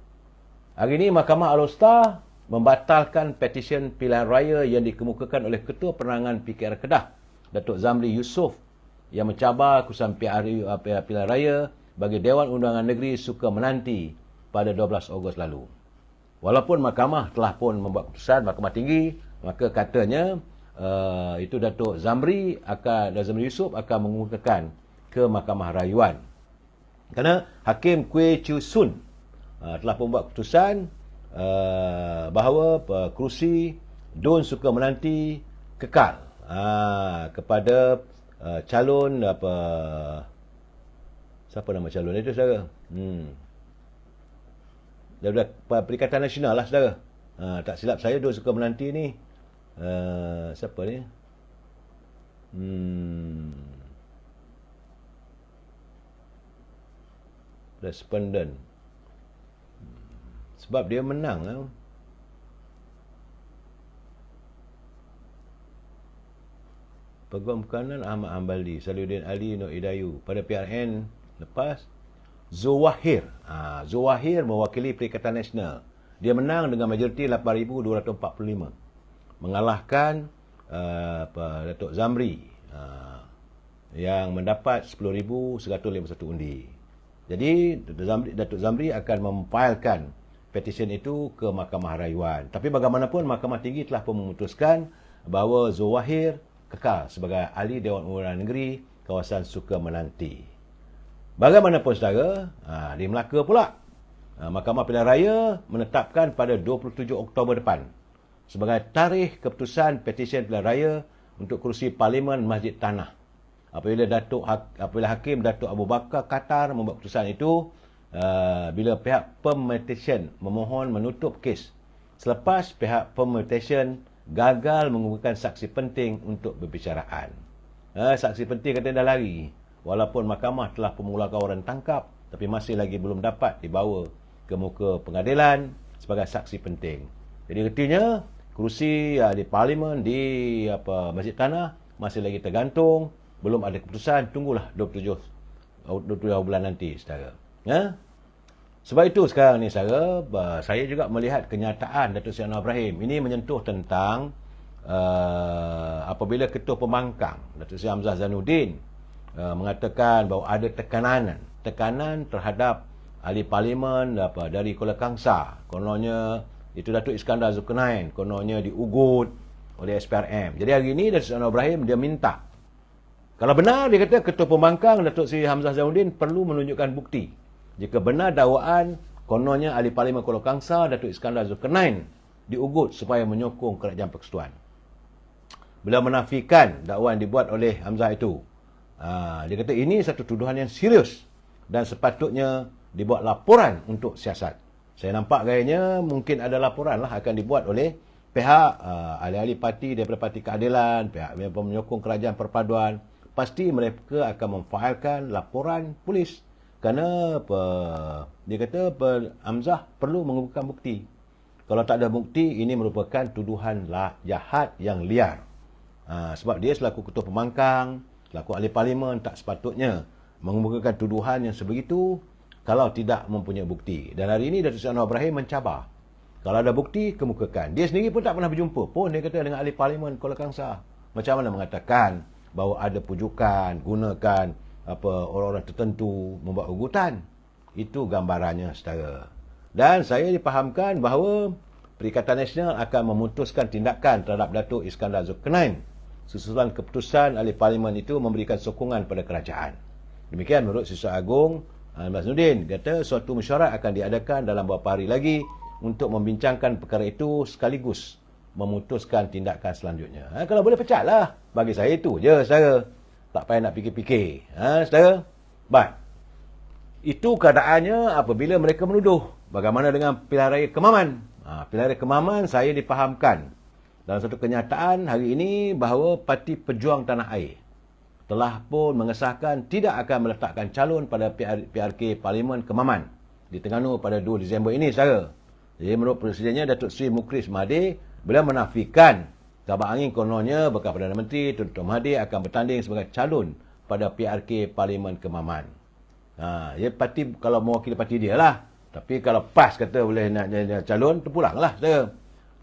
Hari ini Mahkamah Al-Usta membatalkan petisyen pilihan raya yang dikemukakan oleh Ketua Penerangan PKR Kedah, Datuk Zamri Yusof, yang mencabar keputusan pilihan raya bagi Dewan Undangan Negeri Suka Menanti pada 12 Ogos lalu. Walaupun mahkamah telah pun membuat keputusan, Mahkamah Tinggi, maka katanya itu Datuk Zamri Yusof akan mengemukakan ke Mahkamah Rayuan. Kerana Hakim Kwee Chiu Sun telah pun membuat keputusan bahawa kerusi Dun Suka Menanti kekal kepada calon siapa nama calon itu, saudara? Daripada Perikatan Nasional lah, saudara. Tak silap saya, Dun Suka Menanti ni siapa ni? Responden. Sebab dia menang lah. Peguam Bukanan Ahmad Hambali, Saluddin Ali, Nur Idayu. Pada PRN lepas, Zuwahir. Zuwahir mewakili Perikatan Nasional. Dia menang dengan majoriti 8,245. Mengalahkan Datuk Zamri yang mendapat 10,151 undi. Jadi Datuk Zamri akan memfailkan petisyen itu ke Mahkamah Rayuan. Tapi bagaimanapun Mahkamah Tinggi telah pun memutuskan bahawa Zuwahir kekal sebagai ahli Dewan Undangan Negeri kawasan Suka Menanti. Bagaimanapun saudara, di Melaka pula, Mahkamah Pilihan Raya menetapkan pada 27 Oktober depan sebagai tarikh keputusan petisyen pilihan raya untuk kerusi Parlimen Masjid Tanah. Apabila Hakim Datuk Abu Bakar Qatar membuat keputusan itu, bila pihak pemetisyen memohon menutup kes selepas pihak pemetisyen gagal mengumpulkan saksi penting untuk berbicaraan. Saksi penting kata dah lari. Walaupun mahkamah telah mengeluarkan waran tangkap, tapi masih lagi belum dapat dibawa ke muka pengadilan sebagai saksi penting. Jadi artinya kerusi di Parlimen di Masjid Tanah masih lagi tergantung, belum ada keputusan. Tunggulah 27 bulan nanti, saudara. Sebab itu sekarang ni, saudara, saya juga melihat kenyataan Datuk Seri Anwar Ibrahim ini menyentuh tentang apabila Ketua Pembangkang Datuk Seri Hamzah Zainuddin mengatakan bahawa ada tekanan terhadap ahli parlimen dari Kuala Kangsar. Kononnya itu Datuk Iskandar Zulkarnain, kononnya diugut oleh SPRM. Jadi hari ini Datuk Seri Anwar Ibrahim dia minta, kalau benar dia kata Ketua Pembangkang Datuk Seri Hamzah Zainuddin perlu menunjukkan bukti. Jika benar dakwaan kononnya ahli parlimen Kuala Kangsar Datuk Iskandar Zulkarnain diugut supaya menyokong kerajaan persekutuan. Beliau menafikan dakwaan dibuat oleh Hamzah itu. Dia kata ini satu tuduhan yang serius dan sepatutnya dibuat laporan untuk siasat. Saya nampak gayanya mungkin ada laporan lah akan dibuat oleh pihak ahli-ahli parti daripada Parti Keadilan, pihak yang menyokong kerajaan perpaduan. Pasti mereka akan memfailkan laporan polis. Kerana dia kata Hamzah perlu mengumpulkan bukti. Kalau tak ada bukti, ini merupakan tuduhan jahat yang liar. Sebab dia selaku Ketua Pembangkang, selaku ahli parlimen, tak sepatutnya mengemukakan tuduhan yang sebegitu kalau tidak mempunyai bukti. Dan hari ini Datuk Seri Anwar Ibrahim mencabar. Kalau ada bukti, kemukakan. Dia sendiri pun tak pernah berjumpa pun, dia kata, dengan ahli parlimen Kuala Kangsar. Macam mana mengatakan bahawa ada pujukan, gunakan orang-orang tertentu membuat ugutan. Itu gambarannya, saudara. Dan saya dipahamkan bahawa Perikatan Nasional akan memutuskan tindakan terhadap Datuk Iskandar Zulkarnain susulan keputusan ahli parlimen itu memberikan sokongan pada kerajaan. Demikian menurut Siswa Agung Ahmad Zainuddin. Kata suatu mesyuarat akan diadakan dalam beberapa hari lagi untuk membincangkan perkara itu sekaligus memutuskan tindakan selanjutnya. Kalau boleh pecatlah. Bagi saya itu je, saudara. Tak payah nak fikir-fikir. Saudara? Baik. Itu keadaannya apabila mereka menuduh. Bagaimana dengan pilihan raya Kemaman? Pilihan raya Kemaman saya dipahamkan dalam satu kenyataan hari ini bahawa Parti Pejuang Tanah Air telah pun mengesahkan tidak akan meletakkan calon pada PRK Parlimen Kemaman di Terengganu pada 2 Disember ini, saudara. Jadi menurut Presidennya Datuk Seri Mukris Mahathir, beliau menafikan kabar angin kononnya bakal Perdana Menteri Tun Dr. Mahathir akan bertanding sebagai calon pada PRK Parlimen Kemaman. Dia parti, kalau mewakili parti dia lah. Tapi kalau PAS kata boleh nak jadi calon, terpulanglah saudara.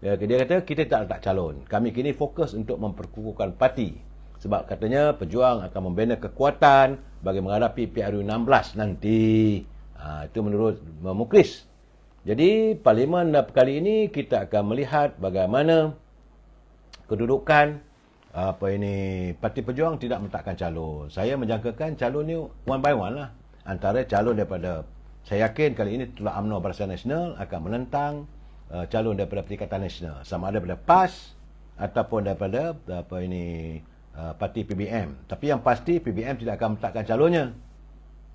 Dia kata kita tak letak calon. Kami kini fokus untuk memperkukuhkan parti. Sebab katanya pejuang akan membina kekuatan bagi menghadapi PRU 16 nanti. Itu menurut Muklis. Jadi parlimen kali ini kita akan melihat bagaimana kedudukan parti pejuang tidak meletakkan calon. Saya menjangkakan calon ni one by one lah. Antara calon daripada, saya yakin kali ini Tun UMNO Barisan Nasional akan menentang calon daripada Perikatan Nasional, sama ada daripada PAS ataupun daripada parti PBM. Tapi yang pasti PBM tidak akan meletakkan calonnya.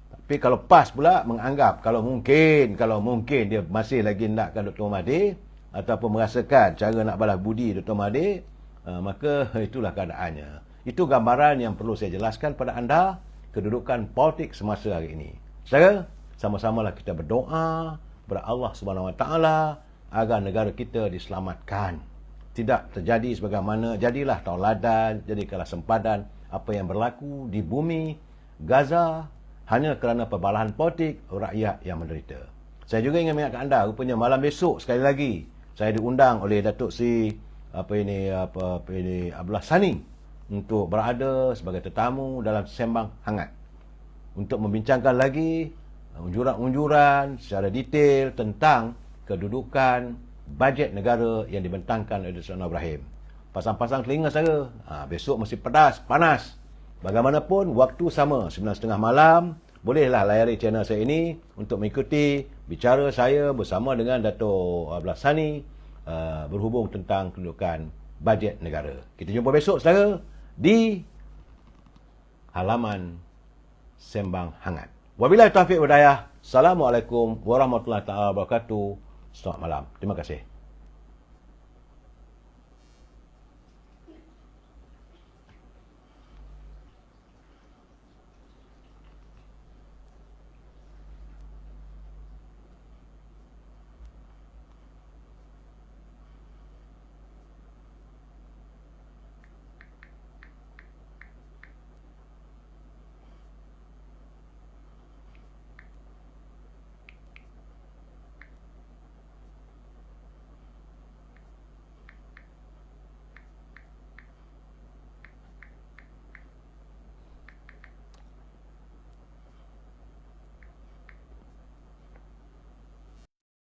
Tapi kalau PAS pula menganggap kalau mungkin dia masih lagi nakkan Dr. Mahathir ataupun merasakan cara nak balas budi Dr. Mahathir, maka itulah keadaannya. Itu gambaran yang perlu saya jelaskan pada anda kedudukan politik semasa hari ini. Saudara, sama-samalah kita berdoa kepada Allah Subhanahu Wa Taala agar negara kita diselamatkan. Tidak terjadi sebagaimana jadilah tauladan, jadikanlah sempadan apa yang berlaku di bumi Gaza hanya kerana perbalahan politik rakyat yang menderita. Saya juga ingin mengingatkan anda, rupanya malam besok sekali lagi saya diundang oleh Datuk Seri Abdullah Sani untuk berada sebagai tetamu dalam sembang hangat untuk membincangkan lagi unjuran-unjuran secara detail tentang kedudukan bajet negara yang dibentangkan oleh Dr. Anwar Ibrahim. Pasang-pasang telinga saya. Besok mesti panas. Bagaimanapun waktu sama 9.30 malam, bolehlah layari channel saya ini untuk mengikuti bicara saya bersama dengan Dato' Abdullah Sani berhubung tentang kedudukan bajet negara. Kita jumpa besok saudara di halaman Sembang Hangat. Wabillahi taufiq wal hidayah. Assalamualaikum warahmatullahi wabarakatuh. Selamat malam. Terima kasih.